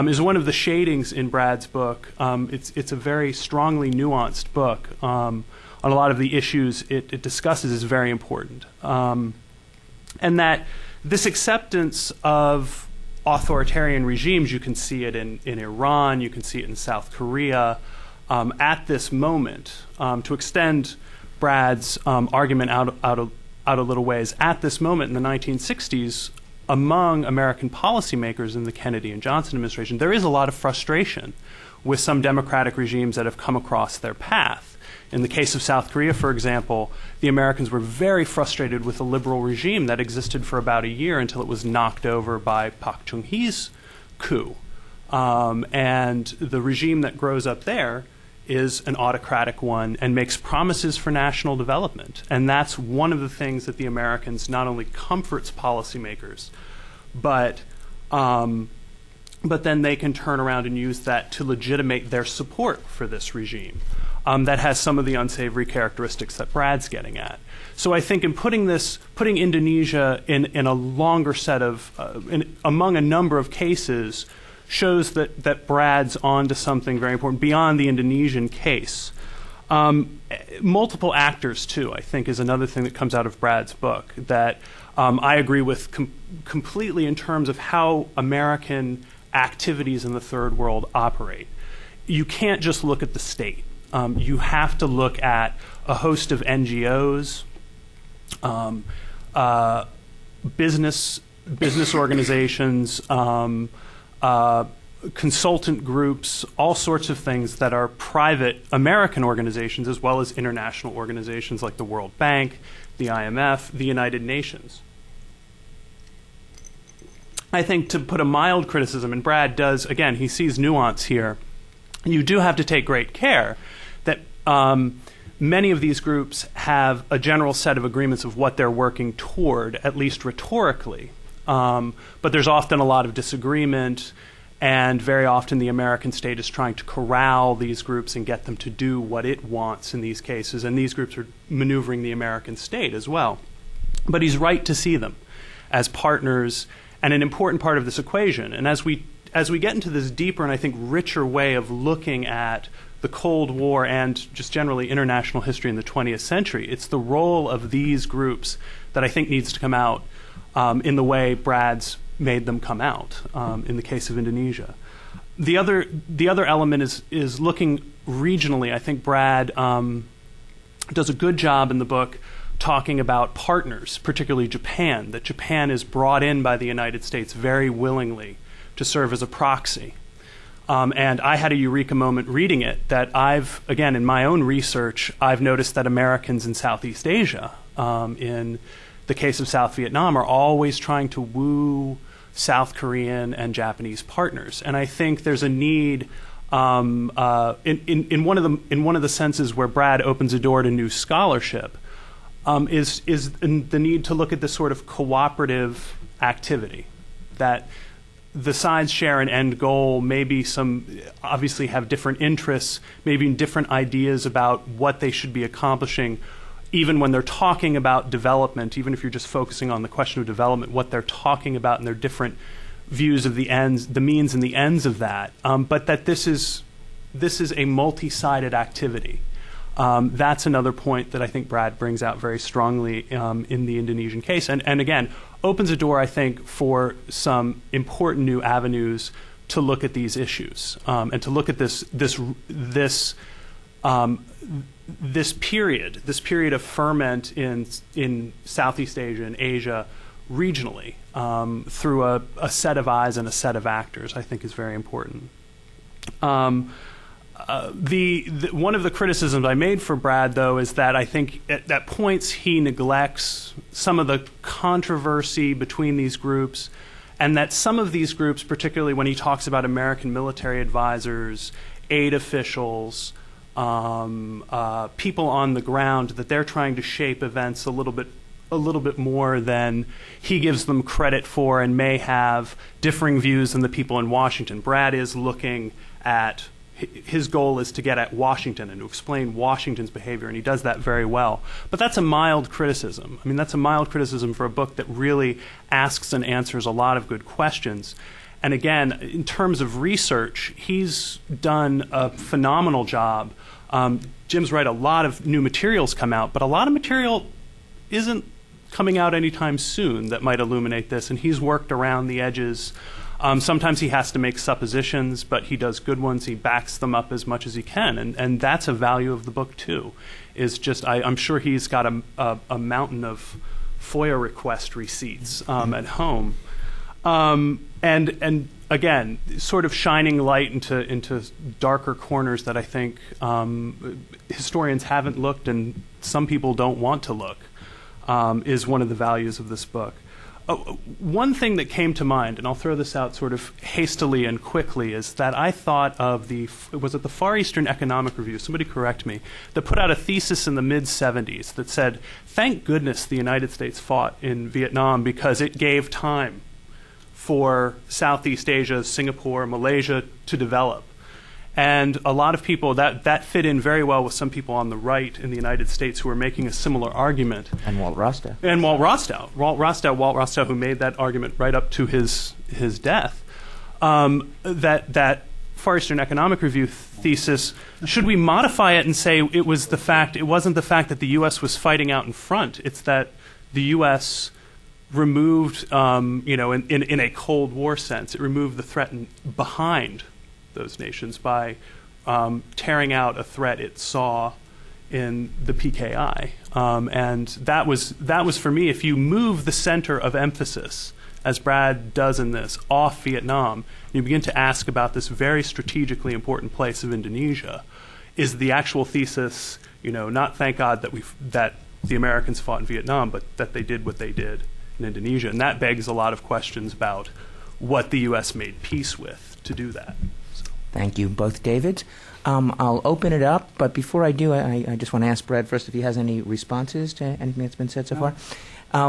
is one of the shadings in Brad's book. It's a very strongly nuanced book. On a lot of the issues it discusses is very important. And that this acceptance of authoritarian regimes, you can see it in Iran, you can see it in South Korea, at this moment, to extend Brad's argument out a little ways, at this moment in the 1960s, among American policymakers in the Kennedy and Johnson administration, there is a lot of frustration with some democratic regimes that have come across their path. In the case of South Korea, for example, the Americans were very frustrated with the liberal regime that existed for about a year until it was knocked over by Park Chung-hee's coup. And the regime that grows up there is an autocratic one and makes promises for national development. And that's one of the things that the Americans not only comforts policymakers, but then they can turn around and use that to legitimate their support for this regime. That has some of the unsavory characteristics that Brad's getting at. So I think in putting Indonesia in a longer set of, among a number of cases, shows that Brad's onto something very important beyond the Indonesian case. Multiple actors, too, I think, is another thing that comes out of Brad's book that I agree with completely in terms of how American activities in the Third World operate. You can't just look at the state. You have to look at a host of NGOs, business organizations, consultant groups, all sorts of things that are private American organizations as well as international organizations like the World Bank, the IMF, the United Nations. I think to put a mild criticism, and Brad does, again, he sees nuance here, you do have to take great care that many of these groups have a general set of agreements of what they're working toward, at least rhetorically. But there's often a lot of disagreement, and very often the American state is trying to corral these groups and get them to do what it wants in these cases, and these groups are maneuvering the American state as well. But he's right to see them as partners and an important part of this equation. And as we get into this deeper and I think richer way of looking at the Cold War and just generally international history in the 20th century, it's the role of these groups that I think needs to come out in the way Brad's made them come out in the case of Indonesia. The other element is looking regionally. I think Brad does a good job in the book talking about partners, particularly Japan, that Japan is brought in by the United States very willingly to serve as a proxy. And I had a eureka moment reading it that again, in my own research, I've noticed that Americans in Southeast Asia, in the case of South Vietnam, are always trying to woo South Korean and Japanese partners. And I think there's a need in one of the senses where Brad opens a door to new scholarship, is the need to look at this sort of cooperative activity that the sides share an end goal, maybe obviously have different interests, maybe different ideas about what they should be accomplishing, even when they're talking about development, even if you're just focusing on the question of development, what they're talking about and their different views of the means and the ends of that, but that this is a multi-sided activity. That's another point that I think Brad brings out very strongly in the Indonesian case, and again, opens a door, I think, for some important new avenues to look at these issues and to look at this period of ferment in Southeast Asia and Asia regionally through a set of eyes and a set of actors, I think is very important. One of the criticisms I made for Brad, though, is that I think at points he neglects some of the controversy between these groups, and that some of these groups, particularly when he talks about American military advisors, aid officials, people on the ground, that they're trying to shape events a little bit more than he gives them credit for, and may have differing views than the people in Washington. Brad is looking at, his goal is to get at Washington and to explain Washington's behavior, and he does that very well. But that's a mild criticism. I mean, that's a mild criticism for a book that really asks and answers a lot of good questions. And again, in terms of research, he's done a phenomenal job. Jim's right, a lot of new materials come out, but a lot of material isn't coming out anytime soon that might illuminate this, and he's worked around the edges. Sometimes he has to make suppositions, but he does good ones. He backs them up as much as he can, and that's a value of the book too. Is just I'm sure he's got a mountain of FOIA request receipts at home, and again, sort of shining light into darker corners that I think historians haven't looked, and some people don't want to look. Is one of the values of this book. One thing that came to mind, and I'll throw this out sort of hastily and quickly, is that I thought of the Far Eastern Economic Review, somebody correct me, that put out a thesis in the mid-'70s that said, thank goodness the United States fought in Vietnam because it gave time for Southeast Asia, Singapore, Malaysia to develop. And a lot of people, that fit in very well with some people on the right in the United States who were making a similar argument. And Walt Rostow. Walt Rostow, who made that argument right up to his death. That Far Eastern Economic Review thesis, should we modify it and say it wasn't the fact that the U.S. was fighting out in front, it's that the U.S. removed, in a Cold War sense, it removed the threat behind those nations by tearing out a threat it saw in the PKI, and that was for me. If you move the center of emphasis, as Brad does in this, off Vietnam, you begin to ask about this very strategically important place of Indonesia. Is the actual thesis, not thank God that the Americans fought in Vietnam, but that they did what they did in Indonesia, and that begs a lot of questions about what the U.S. made peace with to do that. Thank you, both Davids. I'll open it up, but before I do, I just want to ask Brad first if he has any responses to anything that's been said so far.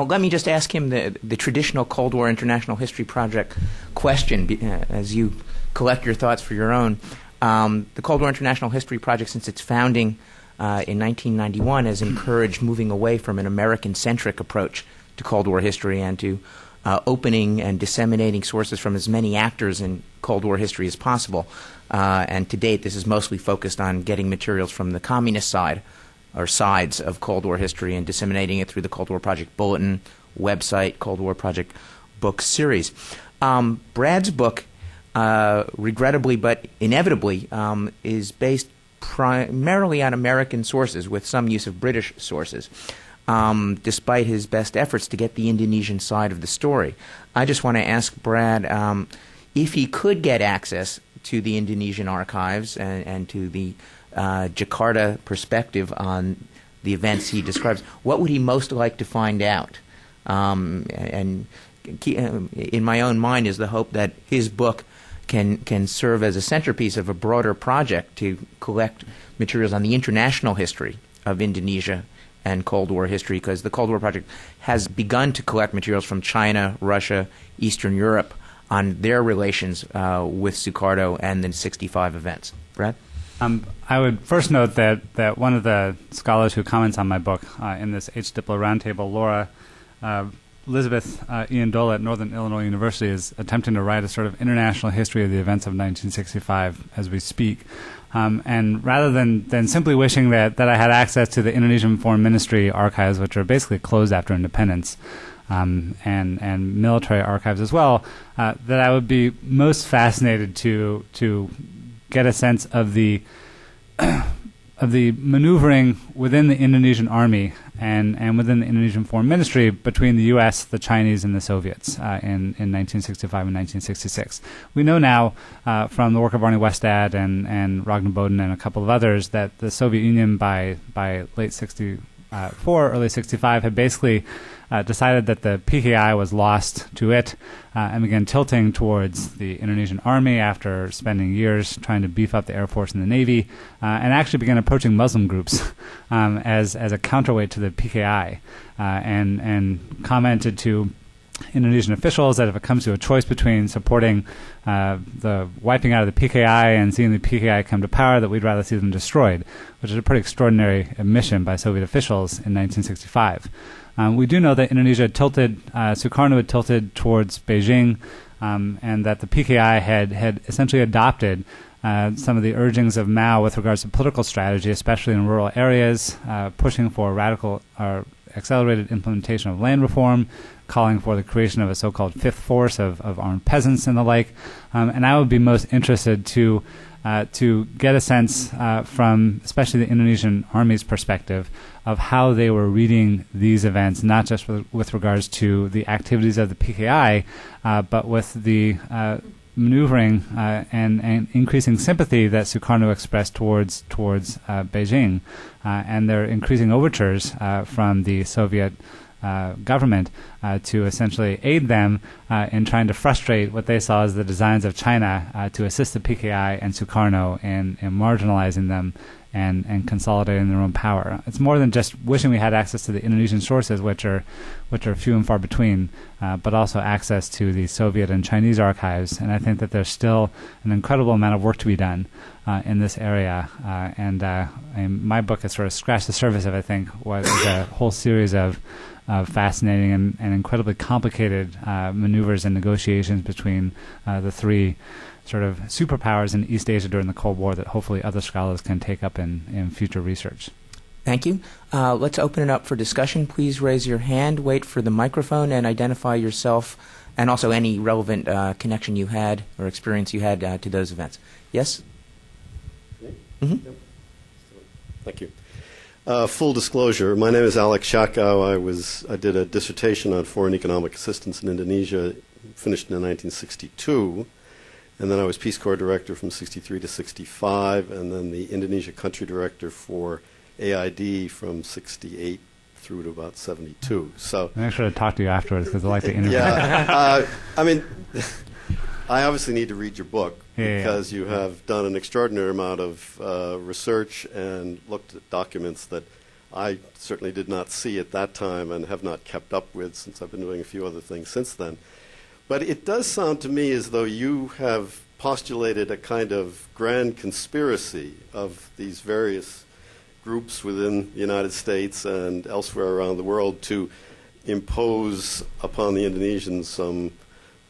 Let me just ask him the traditional Cold War International History Project question as you collect your thoughts for your own. The Cold War International History Project, since its founding in 1991, has encouraged moving away from an American-centric approach to Cold War history and to opening and disseminating sources from as many actors in Cold War history as possible. And to date, this is mostly focused on getting materials from the communist side or sides of Cold War history and disseminating it through the Cold War Project Bulletin, website, Cold War Project book series. Brad's book, regrettably but inevitably, is based primarily on American sources with some use of British sources. Despite his best efforts to get the Indonesian side of the story. I just want to ask Brad if he could get access to the Indonesian archives and to the Jakarta perspective on the events he describes, what would he most like to find out? And in my own mind is the hope that his book can serve as a centerpiece of a broader project to collect materials on the international history of Indonesia and Cold War history, because the Cold War project has begun to collect materials from China, Russia, Eastern Europe on their relations with Sukarno and the 65 events. Brad? I would first note that one of the scholars who comments on my book in this H. Diplo Roundtable, Laura Elizabeth Ian Dole at Northern Illinois University, is attempting to write a sort of international history of the events of 1965 as we speak. And rather than simply wishing that I had access to the Indonesian Foreign Ministry archives, which are basically closed after independence, and military archives as well, that I would be most fascinated to get a sense of the of the maneuvering within the Indonesian Army and within the Indonesian Foreign Ministry between the U.S., the Chinese, and the Soviets in 1965 and 1966. We know now from the work of Arnie Westad and Ragnar Boden and a couple of others that the Soviet Union by late 64, early 65 had basically decided that the PKI was lost to it and began tilting towards the Indonesian Army after spending years trying to beef up the Air Force and the Navy, and actually began approaching Muslim groups as a counterweight to the PKI, and commented to Indonesian officials that if it comes to a choice between supporting the wiping out of the PKI and seeing the PKI come to power, that we'd rather see them destroyed, which is a pretty extraordinary admission by Soviet officials in 1965. We do know that Indonesia had tilted, Sukarno had tilted towards Beijing, and that the PKI had essentially adopted some of the urgings of Mao with regards to political strategy, especially in rural areas, pushing for radical or accelerated implementation of land reform, calling for the creation of a so-called fifth force of armed peasants and the like. And I would be most interested to get a sense from especially the Indonesian Army's perspective of how they were reading these events, not just with regards to the activities of the PKI, but with the maneuvering and increasing sympathy that Sukarno expressed towards Beijing, and their increasing overtures from the Soviet government to essentially aid them in trying to frustrate what they saw as the designs of China to assist the PKI and Sukarno in marginalizing them and consolidating their own power. It's more than just wishing we had access to the Indonesian sources, which are few and far between, but also access to the Soviet and Chinese archives. And I think that there's still an incredible amount of work to be done in this area. And my book has sort of scratched the surface of, I think, what is a whole series of fascinating and incredibly complicated maneuvers and negotiations between the three sort of superpowers in East Asia during the Cold War that hopefully other scholars can take up in future research. Thank you. Let's open it up for discussion. Please raise your hand, wait for the microphone, and identify yourself and also any relevant connection you had or experience you had to those events. Yes? Mm-hmm. Thank you. Full disclosure, my name is Alex Shakau. I did a dissertation on foreign economic assistance in Indonesia, finished in 1962, and then I was Peace Corps director from 63 to 65, and then the Indonesia country director for AID from 68 through to about 72. So I'll make sure to talk to you afterwards because I like the interview. Yeah, I mean, I obviously need to read your book because you have done an extraordinary amount of research and looked at documents that I certainly did not see at that time and have not kept up with since I've been doing a few other things since then. But it does sound to me as though you have postulated a kind of grand conspiracy of these various groups within the United States and elsewhere around the world to impose upon the Indonesians some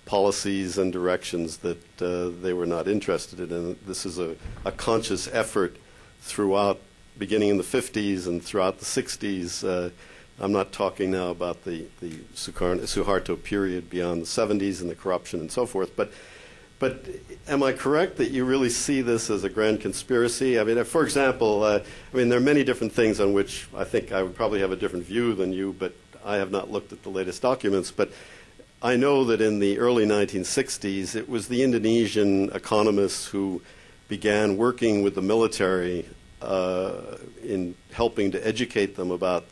policies and directions that they were not interested in. And this is a conscious effort throughout, beginning in the 50s and throughout the 60s. I'm not talking now about the Suharto period beyond the 70s and the corruption and so forth, but am I correct that you really see this as a grand conspiracy? I mean, for example, there are many different things on which I think I would probably have a different view than you, but I have not looked at the latest documents. But I know that in the early 1960s, it was the Indonesian economists who began working with the military in helping to educate them about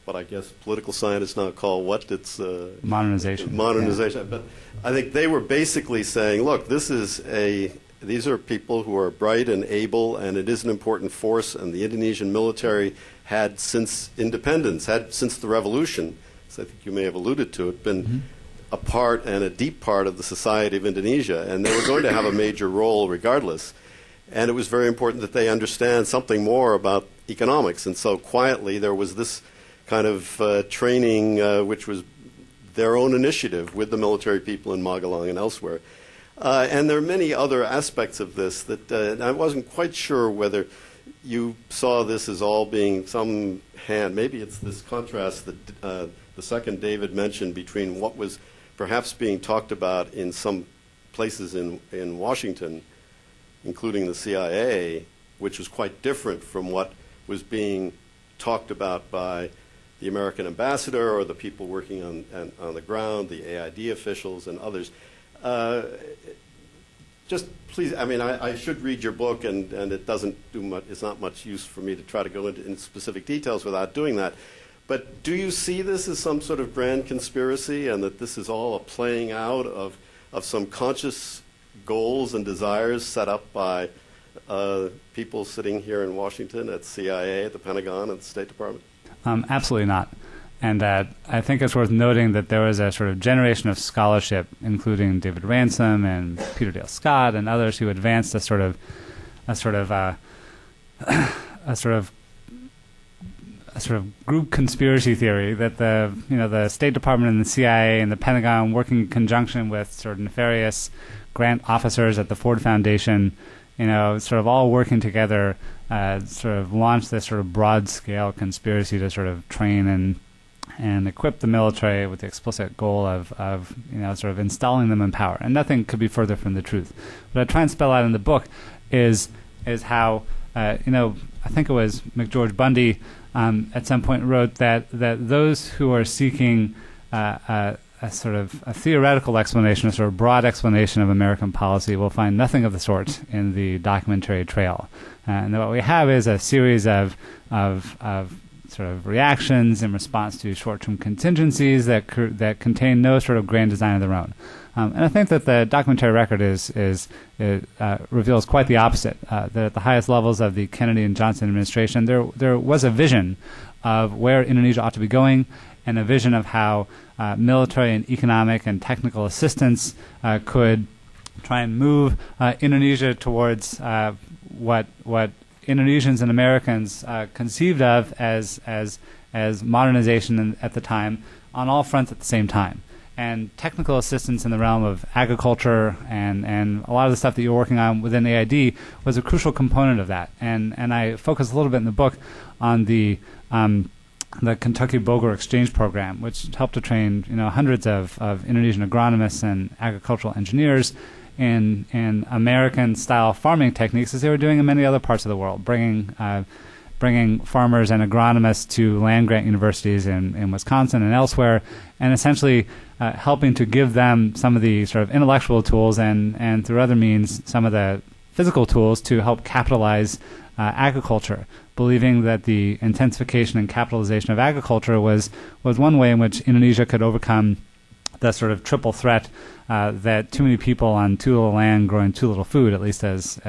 what I guess political scientists now call what? It's modernization. Modernization. Yeah. But I think they were basically saying, look, these are people who are bright and able, and it is an important force, and the Indonesian military had since independence, had since the revolution, as I think you may have alluded to it, been a part and a deep part of the society of Indonesia, and they were going to have a major role regardless. And it was very important that they understand something more about economics. And so quietly there was this kind of training, which was their own initiative with the military people in Magelang and elsewhere. And there are many other aspects of this that I wasn't quite sure whether you saw this as all being some hand. Maybe it's this contrast that the second David mentioned between what was perhaps being talked about in some places in Washington, including the CIA, which was quite different from what was being talked about by the American ambassador or the people working on the ground, the AID officials and others. Just please, I mean, I should read your book, and it doesn't do much. It's not much use for me to try to go into specific details without doing that. But do you see this as some sort of grand conspiracy, and that this is all a playing out of some conscious goals and desires set up by people sitting here in Washington at CIA, at the Pentagon, at the State Department? Absolutely not. And I think it's worth noting that there was a sort of generation of scholarship, including David Ransom and Peter Dale Scott and others, who advanced a sort of group conspiracy theory that the State Department and the CIA and the Pentagon, working in conjunction with sort of nefarious grant officers at the Ford Foundation, sort of all working together, sort of launched this sort of broad-scale conspiracy to sort of train and equip the military with the explicit goal of sort of installing them in power. And nothing could be further from the truth. What I try and spell out in the book is how I think it was McGeorge Bundy at some point wrote that those who are seeking a sort of a theoretical explanation, a sort of broad explanation of American policy, will find nothing of the sort in the documentary trail. And what we have is a series of sort of reactions in response to short-term contingencies that contain no sort of grand design of their own. And I think that the documentary record reveals quite the opposite. That at the highest levels of the Kennedy and Johnson administration, there was a vision of where Indonesia ought to be going, and a vision of how military and economic and technical assistance could try and move Indonesia towards what Indonesians and Americans conceived of as modernization at the time, on all fronts at the same time. And technical assistance in the realm of agriculture and a lot of the stuff that you're working on within AID was a crucial component of that. And I focus a little bit in the book on the Kentucky Boger Exchange Program, which helped to train hundreds of Indonesian agronomists and agricultural engineers in American-style farming techniques, as they were doing in many other parts of the world, bringing farmers and agronomists to land-grant universities in Wisconsin and elsewhere, and essentially helping to give them some of the sort of intellectual tools and through other means some of the physical tools to help capitalize agriculture, believing that the intensification and capitalization of agriculture was one way in which Indonesia could overcome the sort of triple threat that too many people on too little land growing too little food, at least as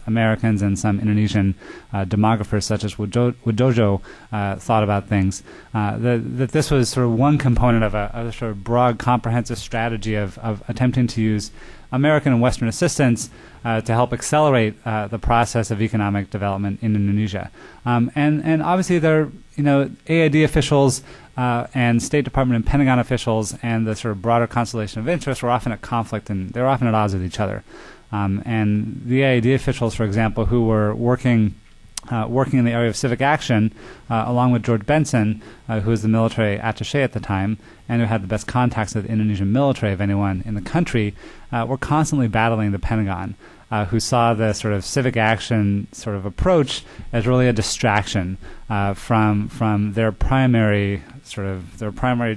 Americans and some Indonesian demographers such as Widodo thought about things. That this was sort of one component of a sort of broad, comprehensive strategy of attempting to use American and Western assistance to help accelerate the process of economic development in Indonesia. And obviously there are, AID officials and State Department and Pentagon officials and the sort of broader constellation of interest were often at conflict, and they were often at odds with each other. And the AID officials, for example, who were working in the area of civic action, along with George Benson, who was the military attaché at the time, and who had the best contacts with the Indonesian military of anyone in the country, were constantly battling the Pentagon who saw the sort of civic action sort of approach as really a distraction from their primary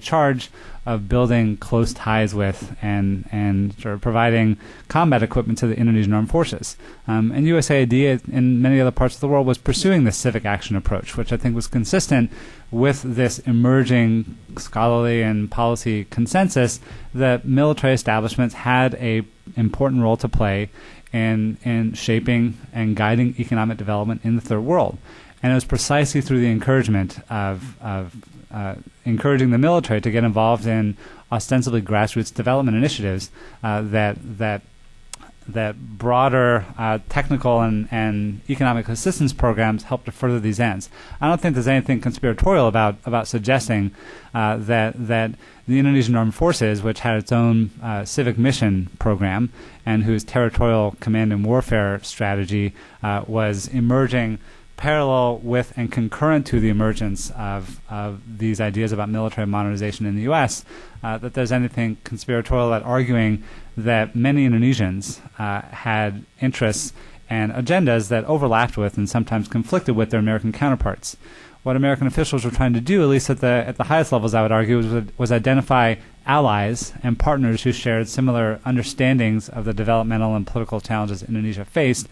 charge of building close ties with and sort of providing combat equipment to the Indonesian armed forces. And USAID in many other parts of the world was pursuing this civic action approach, which I think was consistent with this emerging scholarly and policy consensus that military establishments had a important role to play in shaping and guiding economic development in the third world. And it was precisely through the encouragement of encouraging the military to get involved in ostensibly grassroots development initiatives that broader technical and economic assistance programs help to further these ends. I don't think there's anything conspiratorial about suggesting that the Indonesian Armed Forces, which had its own civic mission program and whose territorial command and warfare strategy was emerging parallel with and concurrent to the emergence of these ideas about military modernization in the U.S., that there's anything conspiratorial about arguing that many Indonesians had interests and agendas that overlapped with and sometimes conflicted with their American counterparts. What American officials were trying to do, at least at the highest levels, I would argue, was identify allies and partners who shared similar understandings of the developmental and political challenges Indonesia faced,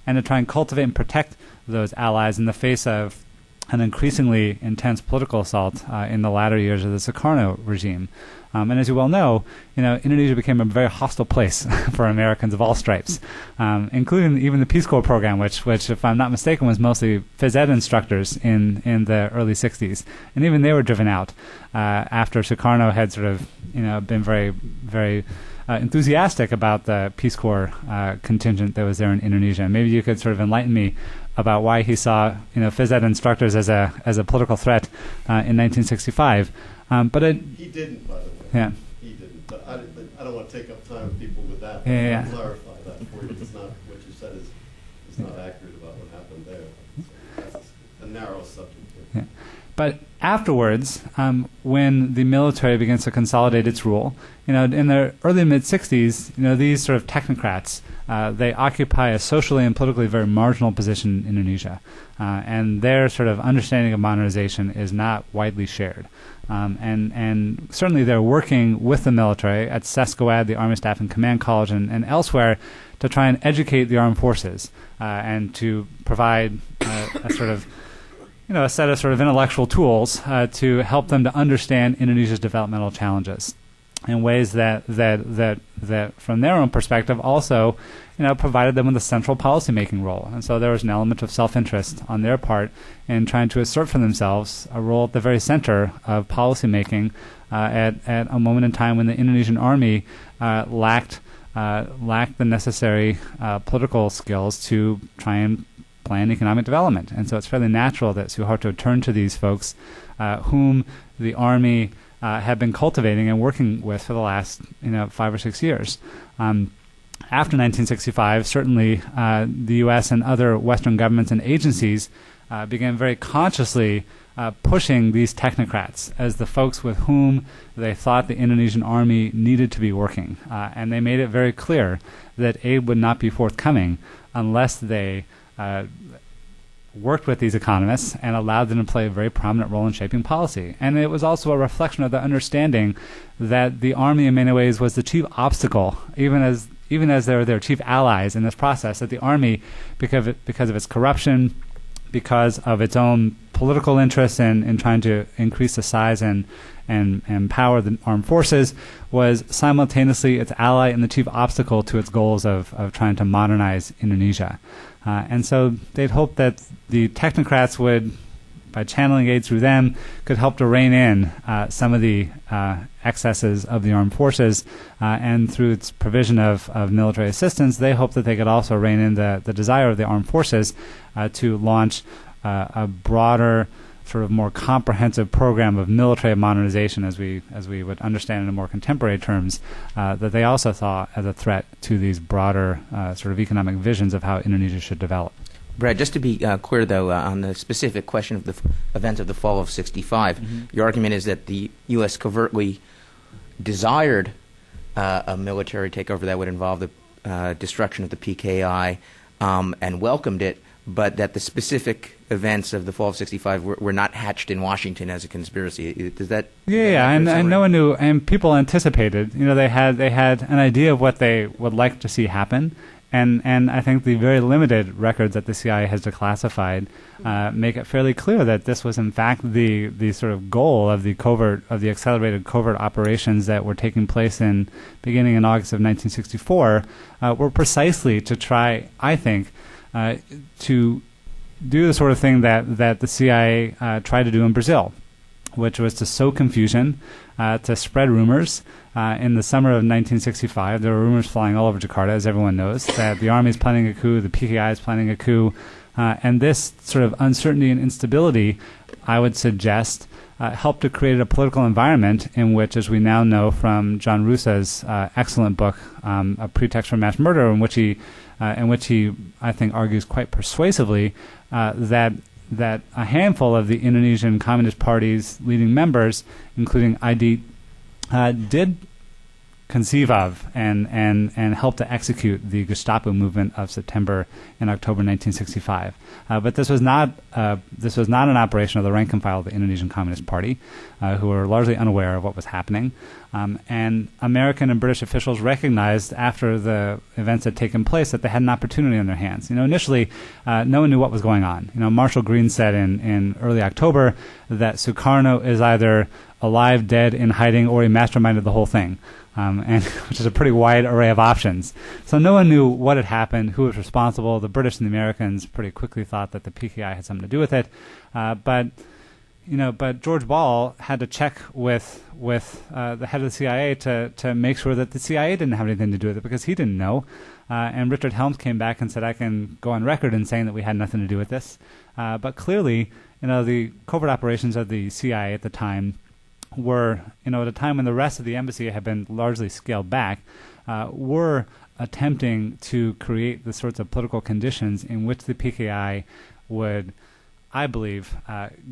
and to try and cultivate and protect those allies in the face of an increasingly intense political assault in the latter years of the Sukarno regime. And as you well know, Indonesia became a very hostile place for Americans of all stripes, including even the Peace Corps program, which, if I'm not mistaken, was mostly phys ed instructors in the early 60s. And even they were driven out after Sukarno had sort of been very, very enthusiastic about the Peace Corps contingent that was there in Indonesia. Maybe you could sort of enlighten me about why he saw phys ed instructors as a political threat in 1965. But he didn't, by the way. Yeah. He didn't. But I don't want to take up time with people with that. Yeah. I'll clarify that for you. It's not what you said is not accurate about what happened there. So that's a narrow subject. Yeah. But afterwards, when the military begins to consolidate its rule, in the early mid-'60s, these sort of technocrats, they occupy a socially and politically very marginal position in Indonesia, and their sort of understanding of modernization is not widely shared. And certainly they're working with the military at SESCOAD, the Army Staff and Command College, and elsewhere to try and educate the armed forces and to provide a sort of a set of sort of intellectual tools to help them to understand Indonesia's developmental challenges in ways that from their own perspective also provided them with a central policymaking role. And so there was an element of self-interest on their part in trying to assert for themselves a role at the very center of policymaking at a moment in time when the Indonesian Army lacked the necessary political skills to try and plan economic development. And so it's fairly natural that Suharto turned to these folks whom the Army had been cultivating and working with for the last 5 or 6 years. After 1965, certainly the U.S. and other Western governments and agencies began very consciously pushing these technocrats as the folks with whom they thought the Indonesian Army needed to be working. And they made it very clear that aid would not be forthcoming unless they worked with these economists and allowed them to play a very prominent role in shaping policy. And it was also a reflection of the understanding that the Army in many ways was the chief obstacle, even as they were their chief allies in this process, that the Army, because of its corruption, because of its own political interests in trying to increase the size and empower the armed forces, was simultaneously its ally and the chief obstacle to its goals of trying to modernize Indonesia. And so they'd hoped that the technocrats would, by channeling aid through them, could help to rein in some of the excesses of the armed forces, and through its provision of military assistance, they hoped that they could also rein in the desire of the armed forces to launch a broader, sort of more comprehensive program of military modernization, as we would understand in more contemporary terms, that they also saw as a threat to these broader sort of economic visions of how Indonesia should develop. Brad, just to be clear, though, on the specific question of the events of the fall of '65, your argument is that the U.S. covertly desired a military takeover that would involve the destruction of the PKI and welcomed it, but that the specific events of the fall of '65 were not hatched in Washington as a conspiracy. Does that? Yeah, and no one knew, and people anticipated. You know, they had an idea of what they would like to see happen, and I think the very limited records that the CIA has declassified make it fairly clear that this was in fact the sort of goal of the accelerated covert operations that were taking place beginning in August of 1964 were precisely to try, I think, to do the sort of thing that the CIA tried to do in Brazil, which was to sow confusion, to spread rumors. In the summer of 1965, there were rumors flying all over Jakarta, as everyone knows, that the Army is planning a coup, the PKI is planning a coup, and this sort of uncertainty and instability, I would suggest, helped to create a political environment in which, as we now know from John Russa's excellent book, A Pretext for Mass Murder, in which he, I think, argues quite persuasively that a handful of the Indonesian Communist Party's leading members, including ID, did conceive of and help to execute the Gestapo movement of September and October 1965. But this was not an operation of the rank and file of the Indonesian Communist Party, who were largely unaware of what was happening. And American and British officials recognized after the events had taken place that they had an opportunity on their hands. You know, initially, no one knew what was going on. You know, Marshall Green said in early October that Sukarno is either alive, dead, in hiding, or he masterminded the whole thing, and which is a pretty wide array of options. So no one knew what had happened, who was responsible. The British and the Americans pretty quickly thought that the PKI had something to do with it, but George Ball had to check with the head of the CIA to make sure that the CIA didn't have anything to do with it, because he didn't know. And Richard Helms came back and said, I can go on record in saying that we had nothing to do with this. But clearly, the covert operations of the CIA at the time were, at a time when the rest of the embassy had been largely scaled back, were attempting to create the sorts of political conditions in which the PKI would, I believe,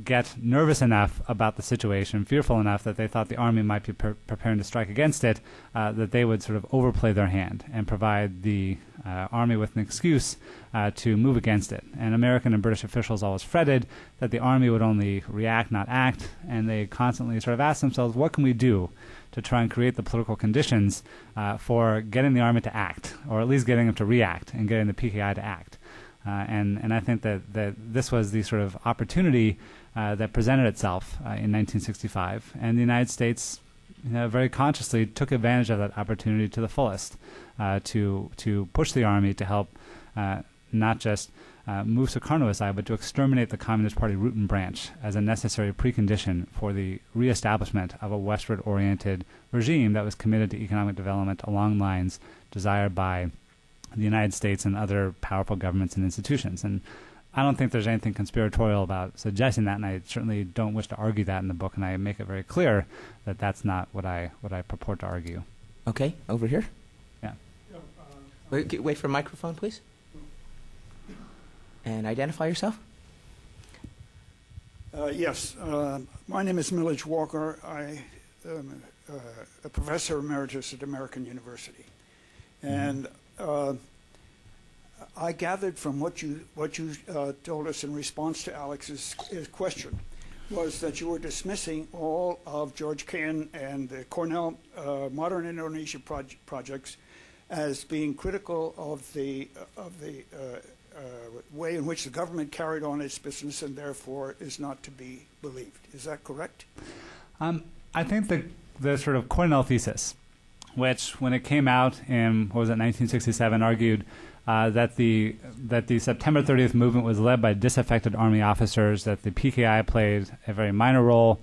get nervous enough about the situation, fearful enough that they thought the Army might be preparing to strike against it, that they would sort of overplay their hand and provide the Army with an excuse to move against it. And American and British officials always fretted that the Army would only react, not act, and they constantly sort of asked themselves, what can we do to try and create the political conditions for getting the Army to act, or at least getting them to react and getting the PKI to act. And I think that this was the sort of opportunity that presented itself in 1965, and the United States very consciously took advantage of that opportunity to the fullest to push the Army to help not just move Sukarno aside, but to exterminate the Communist Party root and branch as a necessary precondition for the reestablishment of a westward-oriented regime that was committed to economic development along lines desired by the United States and other powerful governments and institutions. And I don't think there's anything conspiratorial about suggesting that, and I certainly don't wish to argue that in the book, and I make it very clear that that's not what I purport to argue. Okay, over here. Yeah. Wait for a microphone, please. And identify yourself. Yes. My name is Millard Walker. I am a professor emeritus at American University. And I gathered from what you told us in response to Alex's question was that you were dismissing all of George Cain and the Cornell Modern Indonesia projects as being critical of the way in which the government carried on its business and therefore is not to be believed. Is that correct? I think the sort of Cornell thesis, which when it came out in, 1967, argued that the September 30th movement was led by disaffected Army officers, that the PKI played a very minor role,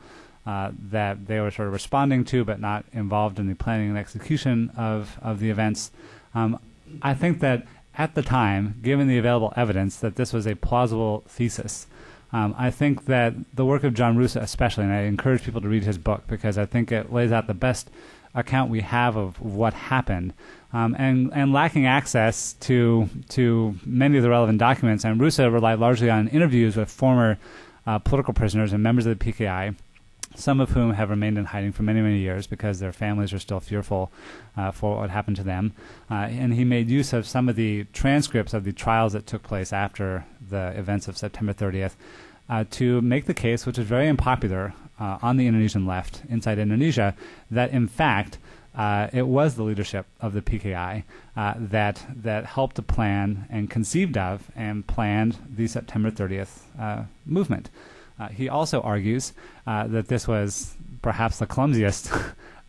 that they were sort of responding to but not involved in the planning and execution of the events. I think that at the time, given the available evidence, that this was a plausible thesis. I think that the work of John Russa especially, and I encourage people to read his book because I think it lays out the best account we have of what happened, and lacking access to many of the relevant documents. And Russa relied largely on interviews with former political prisoners and members of the PKI, some of whom have remained in hiding for many, many years because their families are still fearful for what happened to them. And he made use of some of the transcripts of the trials that took place after the events of September 30th to make the case, which is very unpopular on the Indonesian left inside Indonesia, that in fact it was the leadership of the PKI that helped to plan and conceived of and planned the September 30th movement. He also argues that this was perhaps the clumsiest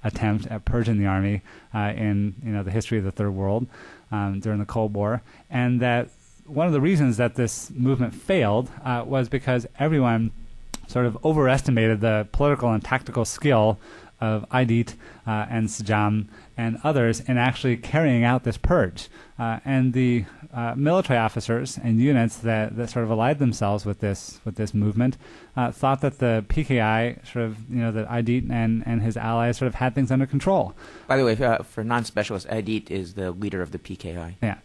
attempt at purging the army in the history of the Third World during the Cold War, and that one of the reasons that this movement failed was because everyone sort of overestimated the political and tactical skill of Aidit and Sajam and others in actually carrying out this purge. And the military officers and units that sort of allied themselves with this movement thought that the PKI sort of, that Aidit and his allies sort of had things under control. By the way, for non-specialists, Aidit is the leader of the PKI. Yeah.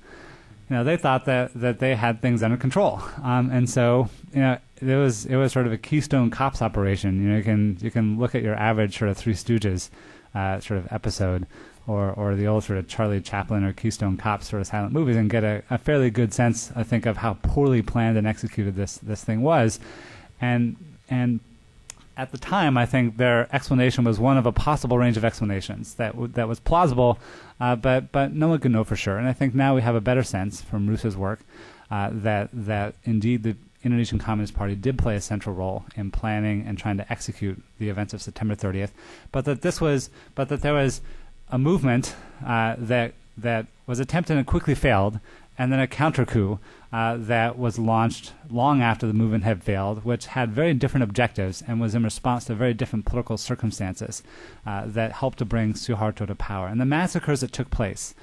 They thought that they had things under control. And so, it was sort of a Keystone Cops operation. You can look at your average sort of Three Stooges sort of episode, or the old sort of Charlie Chaplin or Keystone Cops sort of silent movies, and get a fairly good sense, I think, of how poorly planned and executed this thing was. And at the time, I think their explanation was one of a possible range of explanations that was plausible, but no one could know for sure. And I think now we have a better sense from Rusa's work that indeed the Indonesian Communist Party did play a central role in planning and trying to execute the events of September 30th, but that there was a movement that was attempted and quickly failed, and then a counter coup that was launched long after the movement had failed, which had very different objectives and was in response to very different political circumstances that helped to bring Suharto to power. And the massacres that took place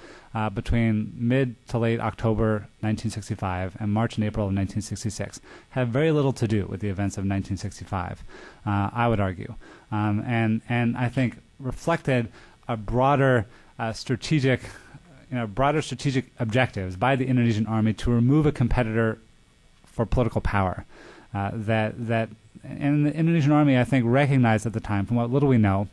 between mid to late October 1965 and March and April of 1966 have very little to do with the events of 1965, I would argue. And I think reflected a broader strategic objectives by the Indonesian Army to remove a competitor for political power. And the Indonesian Army, I think, recognized at the time, from what little we know,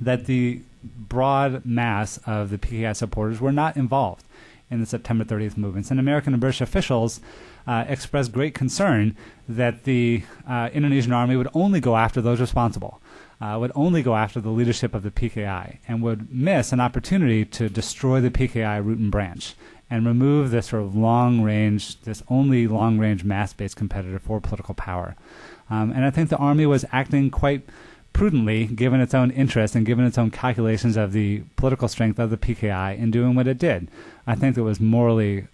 that the broad mass of the PKI supporters were not involved in the September 30th movements. And American and British officials expressed great concern that the Indonesian Army would only go after those responsible, would only go after the leadership of the PKI, and would miss an opportunity to destroy the PKI root and branch and remove this sort of only long-range mass-based competitor for political power. And I think the Army was acting quite prudently, given its own interest and given its own calculations of the political strength of the PKI in doing what it did. I think it was morally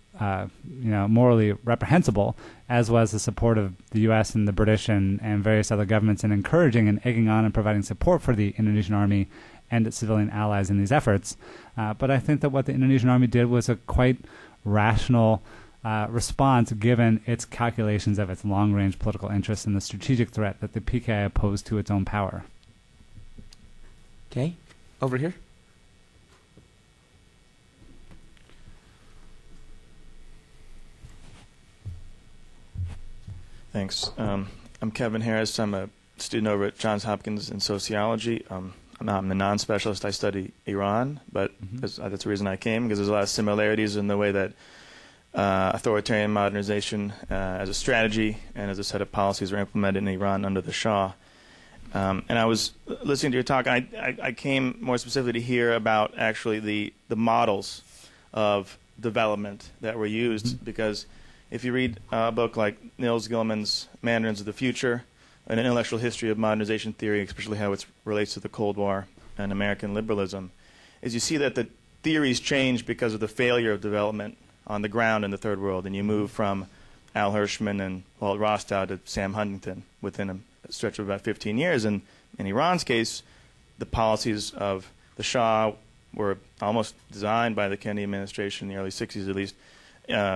reprehensible, as was the support of the U.S. and the British and various other governments in encouraging and egging on and providing support for the Indonesian Army and its civilian allies in these efforts. But I think that what the Indonesian Army did was a quite rational response, given its calculations of its long-range political interests and the strategic threat that the PKI posed to its own power. Okay, over here. Thanks. I'm Kevin Harris. I'm a student over at Johns Hopkins in sociology. I'm a non-specialist. I study Iran, but that's the reason I came, because there's a lot of similarities in the way that authoritarian modernization as a strategy and as a set of policies were implemented in Iran under the Shah. And I was listening to your talk, and I came more specifically to hear about actually the models of development that were used, because if you read a book like Nils Gilman's Mandarins of the Future, an intellectual history of modernization theory, especially how it relates to the Cold War and American liberalism, is you see that the theories change because of the failure of development on the ground in the Third World, and you move from Al Hirschman and Walt Rostow to Sam Huntington within a stretch of about 15 years. And in Iran's case, the policies of the Shah were almost designed by the Kennedy administration in the early 60s at least,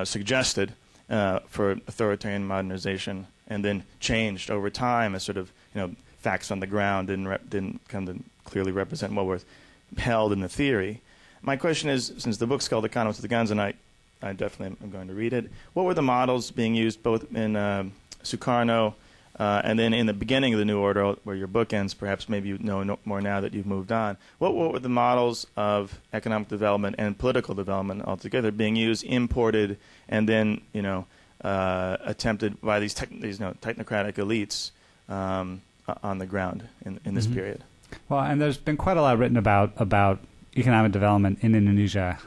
suggested for authoritarian modernization, and then changed over time as sort of facts on the ground didn't kind of clearly represent what was held in the theory. My question is, since the book's called Economists with the Guns, and I definitely am going to read it, what were the models being used both in Sukarno And then in the beginning of the New Order, where your book ends, perhaps maybe you know more now that you've moved on, what were the models of economic development and political development altogether being used, imported, and then attempted by these technocratic elites on the ground in this period? Well, and there's been quite a lot written about economic development in Indonesia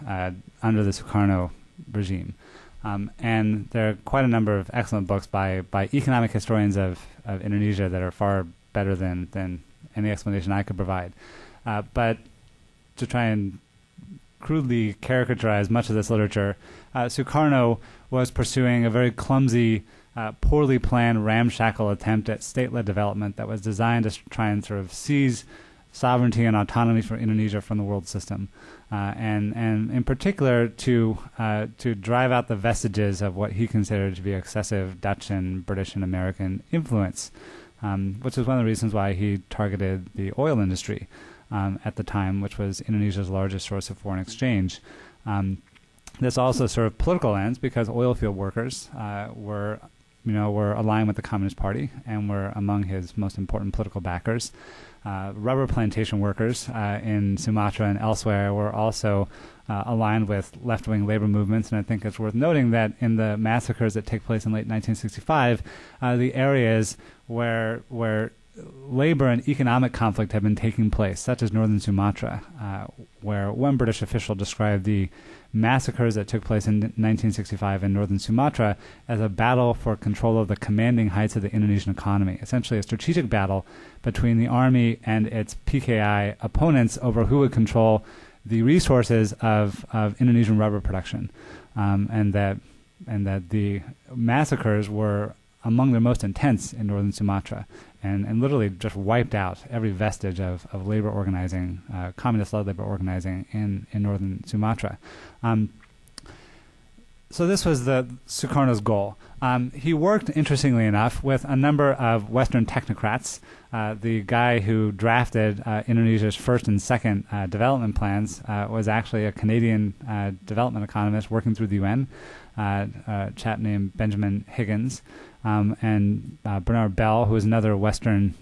under the Sukarno regime. And there are quite a number of excellent books by economic historians of Indonesia that are far better than any explanation I could provide. But to try and crudely caricaturize much of this literature, Sukarno was pursuing a very clumsy, poorly planned, ramshackle attempt at state-led development that was designed to try and sort of seize sovereignty and autonomy for Indonesia from the world system, and in particular to drive out the vestiges of what he considered to be excessive Dutch and British and American influence, which is one of the reasons why he targeted the oil industry at the time, which was Indonesia's largest source of foreign exchange. This also served political ends because oil field workers were aligned with the Communist Party and were among his most important political backers. Rubber plantation workers in Sumatra and elsewhere were also aligned with left-wing labor movements, and I think it's worth noting that in the massacres that take place in late 1965, the areas where labor and economic conflict have been taking place, such as northern Sumatra, where one British official described the massacres that took place in 1965 in northern Sumatra as a battle for control of the commanding heights of the Indonesian economy, essentially a strategic battle between the army and its PKI opponents over who would control the resources of Indonesian rubber production, and that the massacres were among the most intense in northern Sumatra, and literally just wiped out every vestige of labor organizing, communist-led labor organizing in northern Sumatra. So this was Sukarno's goal. He worked, interestingly enough, with a number of Western technocrats. The guy who drafted Indonesia's first and second development plans was actually a Canadian development economist working through the UN, a chap named Benjamin Higgins. And Bernard Bell, who was another Western,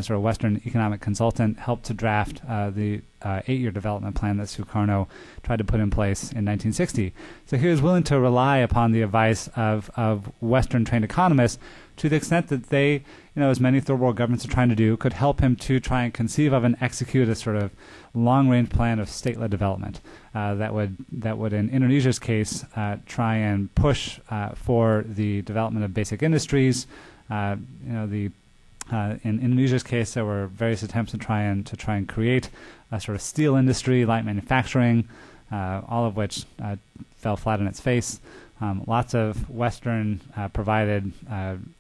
sort of Western economic consultant, helped to draft the 8-year development plan that Sukarno tried to put in place in 1960. So he was willing to rely upon the advice of Western-trained economists to the extent that they, as many third world governments are trying to do, could help him to try and conceive of and execute a sort of long-range plan of state-led development that would, in Indonesia's case, try and push for the development of basic industries. In Indonesia's case, there were various attempts to try and create a sort of steel industry, light manufacturing, all of which fell flat on its face. Lots of Western provided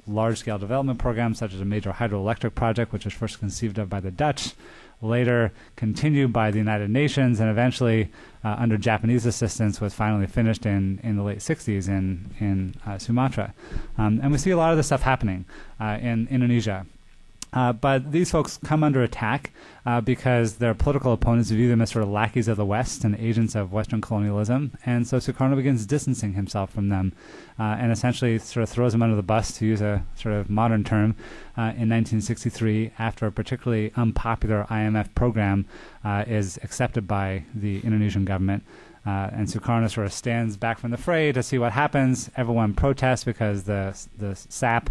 large-scale development programs, such as a major hydroelectric project, which was first conceived of by the Dutch, later continued by the United Nations, and eventually, under Japanese assistance, was finally finished in the late 60s in Sumatra. And we see a lot of this stuff happening in Indonesia. But these folks come under attack because their political opponents view them as sort of lackeys of the West and agents of Western colonialism. And so Sukarno begins distancing himself from them and essentially sort of throws them under the bus, to use a sort of modern term, in 1963, after a particularly unpopular IMF program is accepted by the Indonesian government. And Sukarno sort of stands back from the fray to see what happens. Everyone protests because the SAP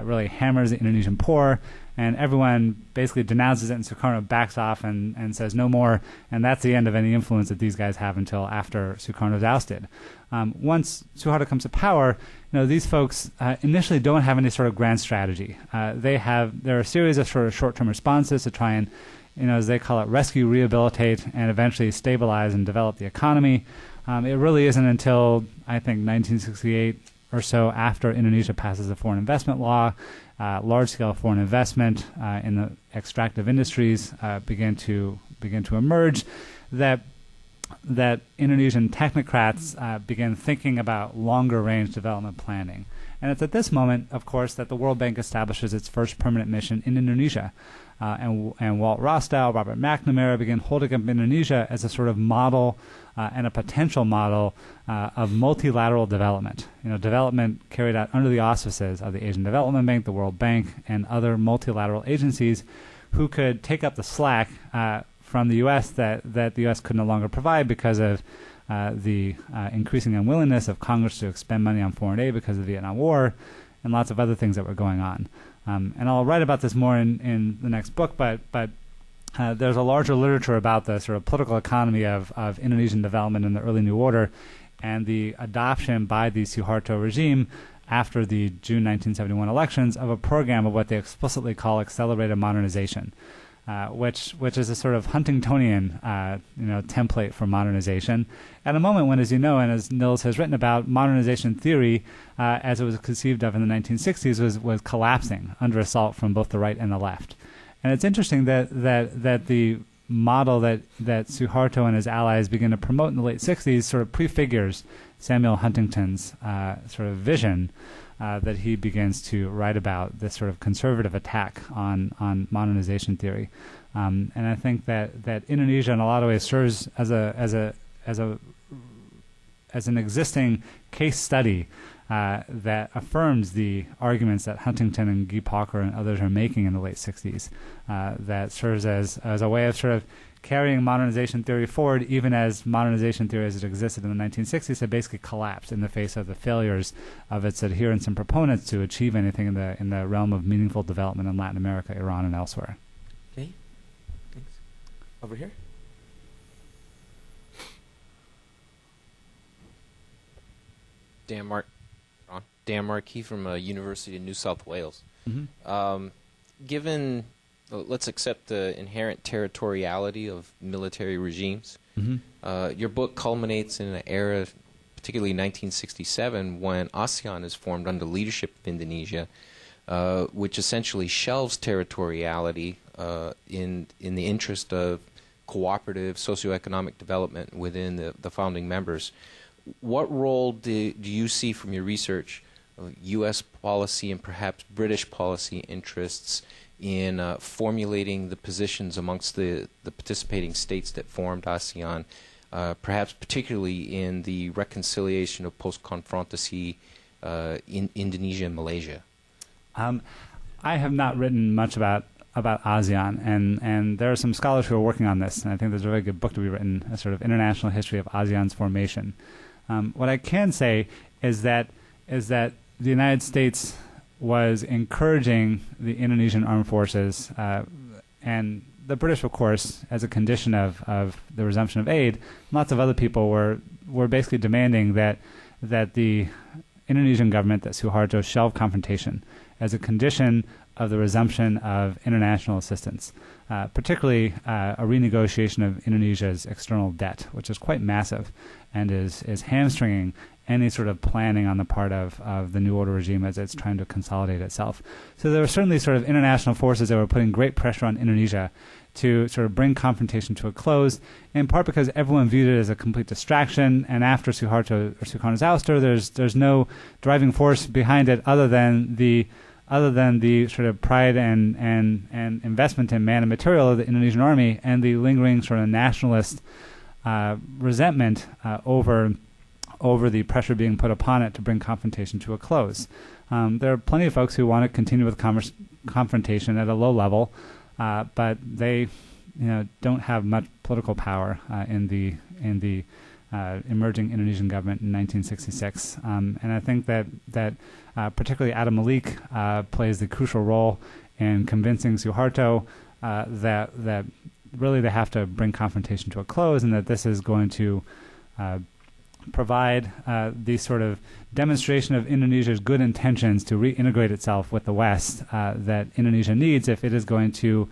really hammers the Indonesian poor, and everyone basically denounces it, and Sukarno backs off and says no more, and that's the end of any influence that these guys have until after Sukarno's ousted. Once Suharto comes to power, these folks initially don't have any sort of grand strategy. There are a series of sort of short-term responses to try and, as they call it, rescue, rehabilitate, and eventually stabilize and develop the economy. It really isn't until, I think, 1968 or so, after Indonesia passes the foreign investment law, large-scale foreign investment in the extractive industries begin to emerge, that that Indonesian technocrats began thinking about longer-range development planning. And it's at this moment, of course, that the World Bank establishes its first permanent mission in Indonesia. And Walt Rostow, Robert McNamara began holding up Indonesia as a sort of model and a potential model of multilateral development. Development carried out under the auspices of the Asian Development Bank, the World Bank, and other multilateral agencies who could take up the slack from the U.S. that the U.S. could no longer provide because of the increasing unwillingness of Congress to expend money on foreign aid because of the Vietnam War and lots of other things that were going on. And I'll write about this more in the next book, but there's a larger literature about the sort of political economy of Indonesian development in the early New Order and the adoption by the Suharto regime after the June 1971 elections of a program of what they explicitly call accelerated modernization, which is a sort of Huntingtonian template for modernization at a moment when, as you know, and as Nils has written about, modernization theory, as it was conceived of in the 1960s, was collapsing under assault from both the right and the left. And it's interesting that the model that Suharto and his allies begin to promote in the late 60s sort of prefigures Samuel Huntington's sort of vision that he begins to write about, this sort of conservative attack on modernization theory. And I think that Indonesia in a lot of ways serves as an existing case study that affirms the arguments that Huntington and Guy Pauker and others are making in the late 60s, that serves as a way of sort of carrying modernization theory forward, even as modernization theory as it existed in the 1960s had basically collapsed in the face of the failures of its adherents and proponents to achieve anything in the realm of meaningful development in Latin America, Iran, and elsewhere. Okay, thanks. Over here. Dan Markey from University of New South Wales. Mm-hmm. Given, let's accept the inherent territoriality of military regimes, Mm-hmm. Your book culminates in an era, particularly 1967, when ASEAN is formed under leadership of Indonesia, which essentially shelves territoriality in the interest of cooperative socioeconomic development within the founding members. What role do you see from your research of U.S. policy and perhaps British policy interests in formulating the positions amongst the participating states that formed ASEAN, perhaps particularly in the reconciliation of post-confrontacy in Indonesia and Malaysia? I have not written much about ASEAN, and there are some scholars who are working on this, and I think there's a very good book to be written, a sort of international history of ASEAN's formation. What I can say is that the United States was encouraging the Indonesian armed forces, and the British, of course, as a condition of the resumption of aid. Lots of other people were basically demanding that the Indonesian government, that Suharto, shelve confrontation as a condition of the resumption of international assistance, particularly a renegotiation of Indonesia's external debt, which is quite massive and is hamstringing any sort of planning on the part of the New Order regime as it's trying to consolidate itself. So there were certainly sort of international forces that were putting great pressure on Indonesia to sort of bring confrontation to a close, in part because everyone viewed it as a complete distraction, and after Suharto's ouster, there's no driving force behind it other than the sort of pride and investment in man and material of the Indonesian Army and the lingering sort of nationalist resentment over the pressure being put upon it to bring confrontation to a close. There are plenty of folks who want to continue with confrontation at a low level, but they, don't have much political power in the emerging Indonesian government in 1966. And I think that particularly Adam Malik plays the crucial role in convincing Suharto that really they have to bring confrontation to a close, and that this is going to provide the sort of demonstration of Indonesia's good intentions to reintegrate itself with the West that Indonesia needs if it is going to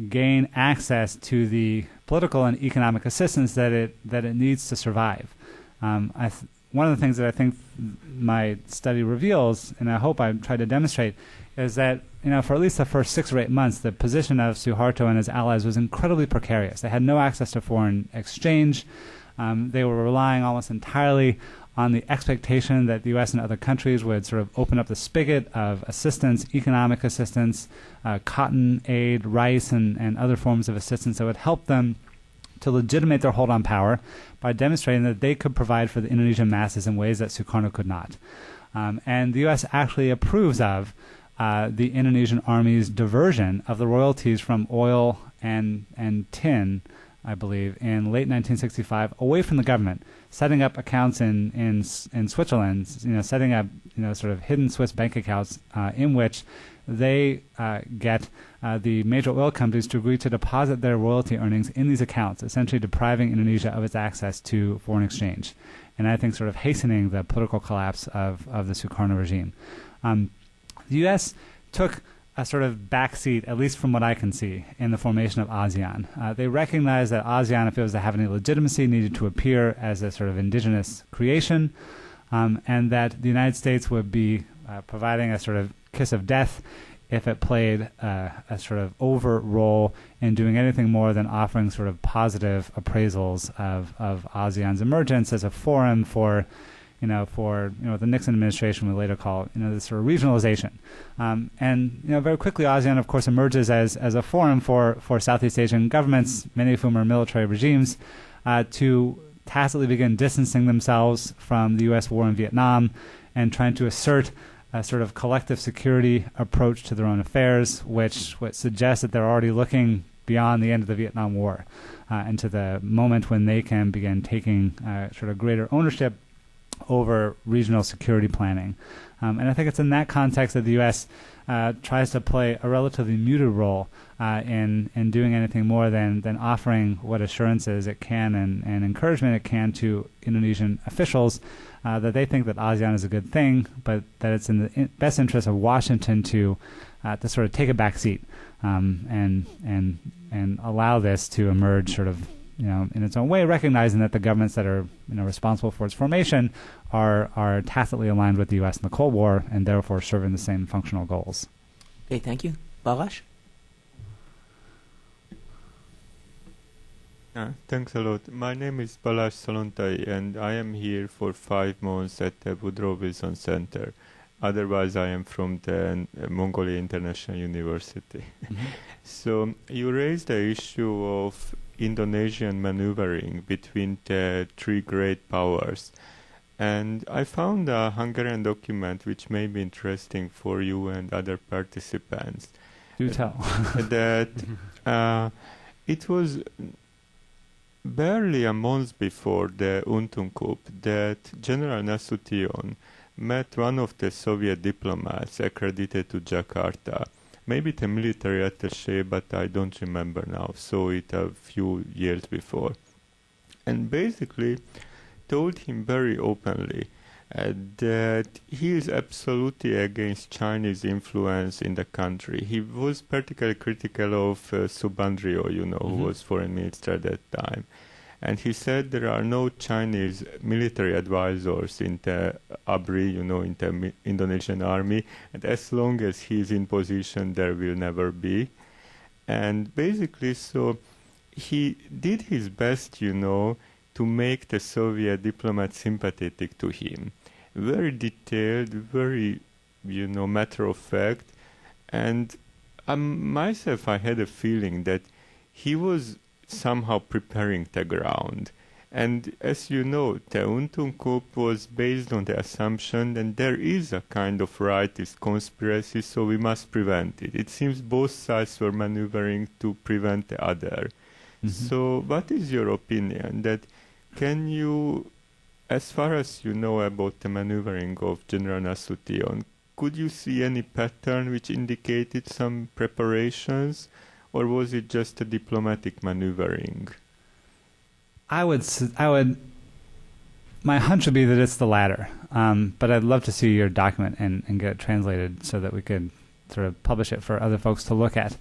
gain access to the political and economic assistance that it needs to survive. One of the things that I think my study reveals, and I hope I try to demonstrate, is that for at least the first 6 or 8 months, the position of Suharto and his allies was incredibly precarious. They had no access to foreign exchange. They were relying almost entirely on the expectation that the U.S. and other countries would sort of open up the spigot of assistance, economic assistance, cotton aid, rice, and other forms of assistance that would help them to legitimate their hold on power by demonstrating that they could provide for the Indonesian masses in ways that Sukarno could not. And the U.S. actually approves of the Indonesian Army's diversion of the royalties from oil and tin, I believe, in late 1965, away from the government, setting up accounts in Switzerland, setting up sort of hidden Swiss bank accounts in which they get the major oil companies to agree to deposit their royalty earnings in these accounts, essentially depriving Indonesia of its access to foreign exchange, and I think sort of hastening the political collapse of the Sukarno regime. The U.S. took a sort of backseat, at least from what I can see, in the formation of ASEAN. They recognized that ASEAN, if it was to have any legitimacy, needed to appear as a sort of indigenous creation, and that the United States would be providing a sort of kiss of death if it played a sort of overt role in doing anything more than offering sort of positive appraisals of ASEAN's emergence as a forum for the Nixon administration would later call this sort of regionalization, and very quickly ASEAN of course emerges as a forum for Southeast Asian governments, many of whom are military regimes, to tacitly begin distancing themselves from the U.S. war in Vietnam and trying to assert a sort of collective security approach to their own affairs, which suggests that they're already looking beyond the end of the Vietnam War and to the moment when they can begin taking sort of greater ownership over regional security planning. And I think it's in that context that the U.S. Tries to play a relatively muted role in doing anything more than offering what assurances it can and encouragement it can to Indonesian officials that they think that ASEAN is a good thing, but that it's in the best interest of Washington to sort of take a back seat and allow this to emerge sort of in its own way, recognizing that the governments that are responsible for its formation are tacitly aligned with the U.S. in the Cold War and therefore serving the same functional goals. Okay, thank you. Balash? Thanks a lot. My name is Balash Salontai, and I am here for 5 months at the Woodrow Wilson Center. Otherwise, I am from the Mongolia International University. Mm-hmm. So you raised the issue of Indonesian maneuvering between the 3 great powers. And I found a Hungarian document which may be interesting for you and other participants. Do tell. That it was barely a month before the Untung coup that General Nasution met one of the Soviet diplomats accredited to Jakarta. Maybe the military attaché, but I don't remember now. Saw it a few years before. And basically told him very openly that he is absolutely against Chinese influence in the country. He was particularly critical of Subandrio, who was foreign minister at that time. And he said there are no Chinese military advisors in the ABRI, in the Indonesian Army, and as long as he is in position, there will never be. And basically, so he did his best, to make the Soviet diplomat sympathetic to him. Very detailed, very, matter of fact. And myself, I had a feeling that he was somehow preparing the ground. And as you know, the Untung coup was based on the assumption that there is a kind of rightist conspiracy, so we must prevent it. It seems both sides were maneuvering to prevent the other. Mm-hmm. So what is your opinion? That can you, as far as you know about the maneuvering of General Nasution, could you see any pattern which indicated some preparations? Or was it just a diplomatic maneuvering? I would. My hunch would be that it's the latter. But I'd love to see your document and get it translated so that we could sort of publish it for other folks to look at.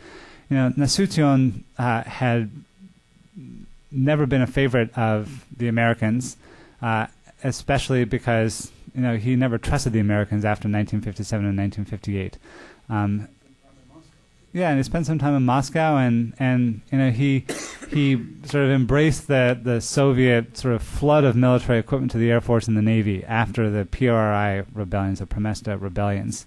Nasution had never been a favorite of the Americans, especially because he never trusted the Americans after 1957 and 1958. Yeah, and he spent some time in Moscow, and he sort of embraced the Soviet sort of flood of military equipment to the Air Force and the Navy after the PRI rebellions, the Promesta rebellions,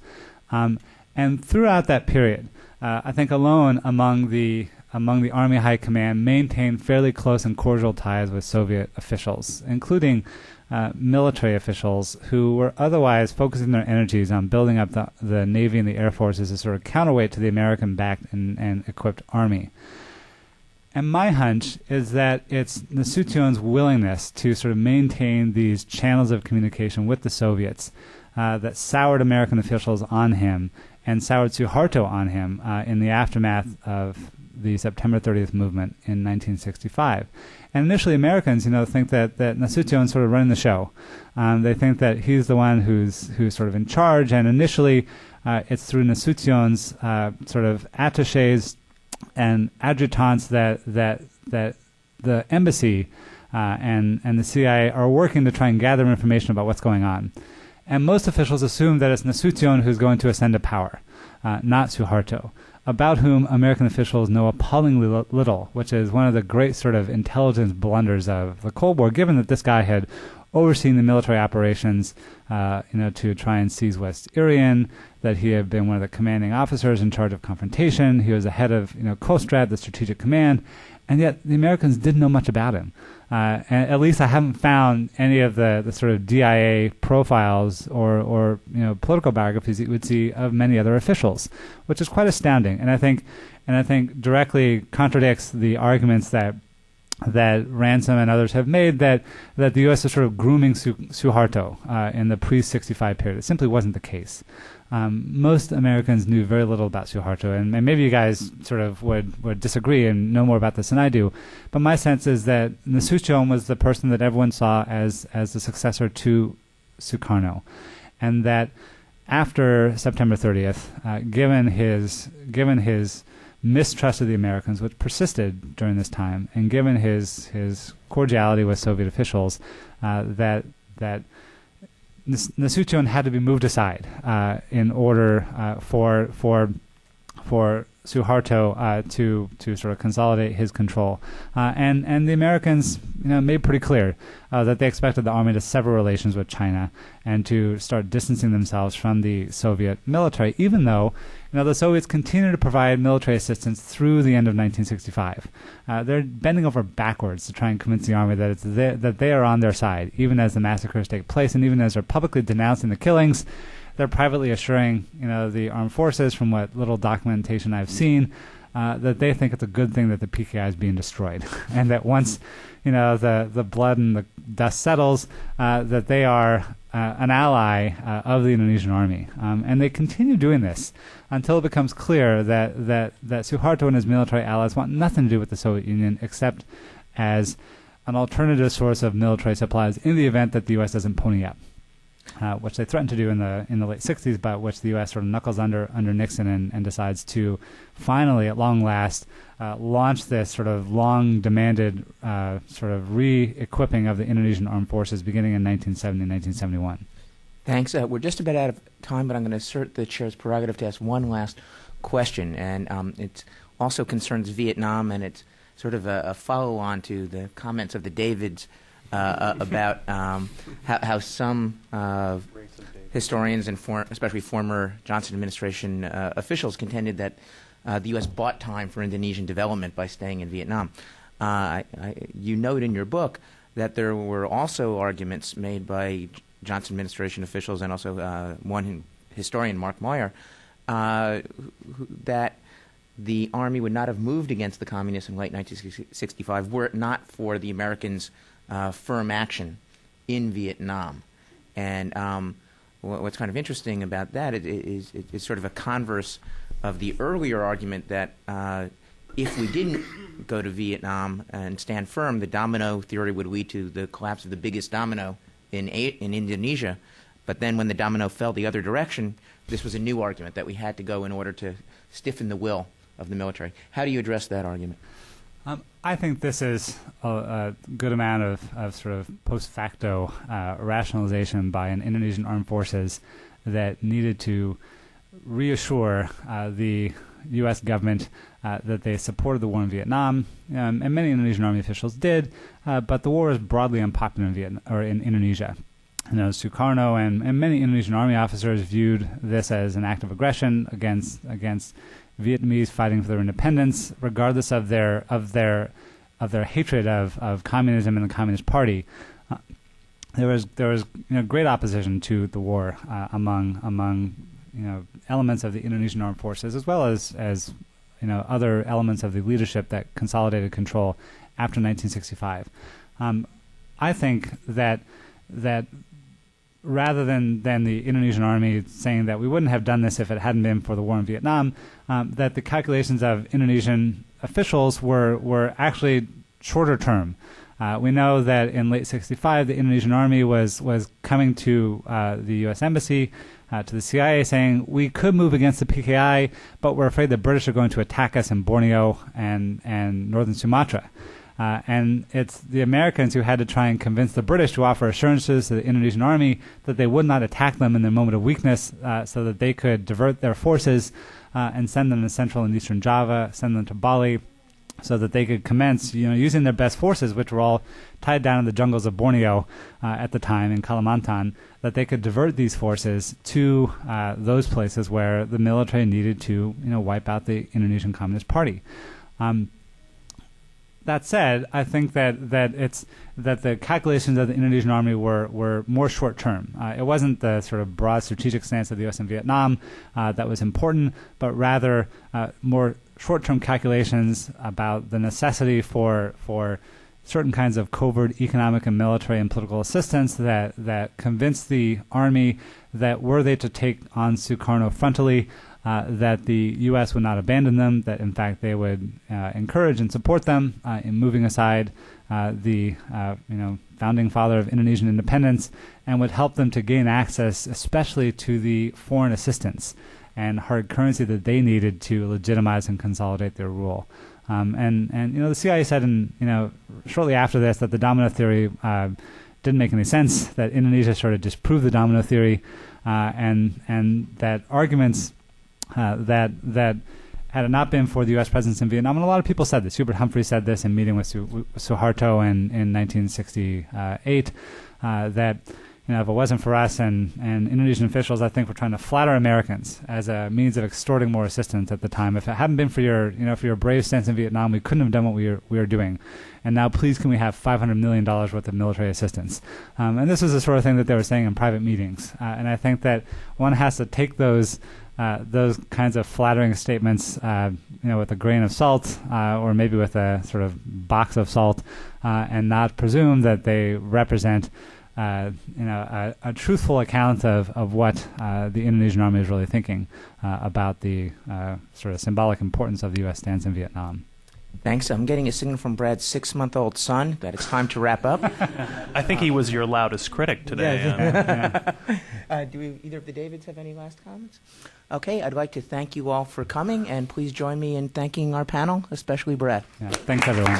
and throughout that period, I think alone among the Army High Command maintained fairly close and cordial ties with Soviet officials, including military officials who were otherwise focusing their energies on building up the Navy and the Air Force as a sort of counterweight to the American-backed and equipped Army. And my hunch is that it's Nasution's willingness to sort of maintain these channels of communication with the Soviets that soured American officials on him and soured Suharto on him in the aftermath of the September 30th movement in 1965. And initially, Americans, think that Nasution's sort of running the show. They think that he's the one who's sort of in charge. And initially, it's through Nasution's sort of attachés and adjutants that the embassy and the CIA are working to try and gather information about what's going on. And most officials assume that it's Nasution who's going to ascend to power, not Suharto, about whom American officials know appallingly little, which is one of the great sort of intelligence blunders of the Cold War, given that this guy had overseen the military operations, to try and seize West Irian, that he had been one of the commanding officers in charge of confrontation. He was the head of, COSTRAT, the Strategic Command, and yet the Americans didn't know much about him. And at least I haven't found any of the sort of DIA profiles or political biographies that you would see of many other officials, which is quite astounding. And I think directly contradicts the arguments that Ransom and others have made that the U.S. is sort of grooming Suharto in the pre-65 period. It simply wasn't the case. Most Americans knew very little about Suharto, and maybe you guys sort of would disagree and know more about this than I do. But my sense is that Nasution was the person that everyone saw as the successor to Sukarno, and that after September 30th, given his mistrust of the Americans, which persisted during this time, and given his cordiality with Soviet officials, that Nasution had to be moved aside in order for Suharto to sort of consolidate his control, and the Americans made pretty clear that they expected the army to sever relations with China and to start distancing themselves from the Soviet military, even though the Soviets continued to provide military assistance through the end of 1965. They're bending over backwards to try and convince the army that they are on their side, even as the massacres take place, and even as they're publicly denouncing the killings. They're privately assuring, the armed forces, from what little documentation I've seen, that they think it's a good thing that the PKI is being destroyed, and that once, the blood and the dust settles, that they are an ally of the Indonesian Army, and they continue doing this until it becomes clear that Suharto and his military allies want nothing to do with the Soviet Union except as an alternative source of military supplies in the event that the U.S. doesn't pony up. Which they threatened to do in the late 60s, but which the U.S. sort of knuckles under Nixon and decides to finally, at long last, launch this sort of long-demanded sort of re-equipping of the Indonesian armed forces beginning in 1970 and 1971. Thanks. We're just about out of time, but I'm going to assert the chair's prerogative to ask one last question, and it also concerns Vietnam, and it's sort of a follow-on to the comments of the Davids about how some historians and especially former Johnson administration officials contended that the U.S. bought time for Indonesian development by staying in Vietnam. You note in your book that there were also arguments made by Johnson administration officials and also one historian, Mark Moyer, that the Army would not have moved against the communists in late 1965 were it not for the Americans' firm action in Vietnam. And what's kind of interesting about that is sort of a converse of the earlier argument that if we didn't go to Vietnam and stand firm, the domino theory would lead to the collapse of the biggest domino in Indonesia. But then when the domino fell the other direction, this was a new argument that we had to go in order to stiffen the will of the military. How do you address that argument? I think this is a good amount of sort of post facto rationalization by an Indonesian armed forces that needed to reassure the U.S. government that they supported the war in Vietnam, and many Indonesian Army officials did, but the war was broadly unpopular in Indonesia. Sukarno and many Indonesian Army officers viewed this as an act of aggression against Vietnamese fighting for their independence, regardless of their hatred of communism and the Communist Party. There was great opposition to the war among elements of the Indonesian armed forces, as well as other elements of the leadership that consolidated control after 1965. I think that rather than the Indonesian Army saying that we wouldn't have done this if it hadn't been for the war in Vietnam, that the calculations of Indonesian officials were actually shorter term. We know that in late '65, the Indonesian Army was coming to the U.S. Embassy, to the CIA, saying, we could move against the PKI, but we're afraid the British are going to attack us in Borneo and northern Sumatra. And it's the Americans who had to try and convince the British to offer assurances to the Indonesian Army that they would not attack them in their moment of weakness, so that they could divert their forces and send them to Central and Eastern Java, send them to Bali, so that they could commence, using their best forces, which were all tied down in the jungles of Borneo at the time in Kalimantan, that they could divert these forces to those places where the military needed to, wipe out the Indonesian Communist Party. That said, I think that the calculations of the Indonesian Army were more short term. It wasn't the sort of broad strategic stance of the U.S. in Vietnam that was important, but rather more short-term calculations about the necessity for certain kinds of covert economic and military and political assistance that convinced the Army that were they to take on Sukarno frontally, that the U.S. would not abandon them, that in fact they would encourage and support them in moving aside the founding father of Indonesian independence, and would help them to gain access especially to the foreign assistance and hard currency that they needed to legitimize and consolidate their rule. And the CIA said shortly after this that the domino theory didn't make any sense, that Indonesia sort of disproved the domino theory, and that arguments that had it not been for the U.S. presence in Vietnam, and a lot of people said this. Hubert Humphrey said this in meeting with Suharto in 1968, that if it wasn't for us and Indonesian officials, I think, were trying to flatter Americans as a means of extorting more assistance at the time. If it hadn't been for your brave stance in Vietnam, we couldn't have done what we were doing. And now, please, can we have $500 million worth of military assistance? And this is the sort of thing that they were saying in private meetings. And I think that one has to take those kinds of flattering statements, with a grain of salt, or maybe with a sort of box of salt, and not presume that they represent a truthful account of what the Indonesian Army is really thinking about the sort of symbolic importance of the U.S. stance in Vietnam. Thanks. I'm getting a signal from Brad's 6-month-old son that it's time to wrap up. I think he was your loudest critic today. Do either of the Davids have any last comments? Okay, I'd like to thank you all for coming, and please join me in thanking our panel, especially Brad. Yeah, thanks, everyone.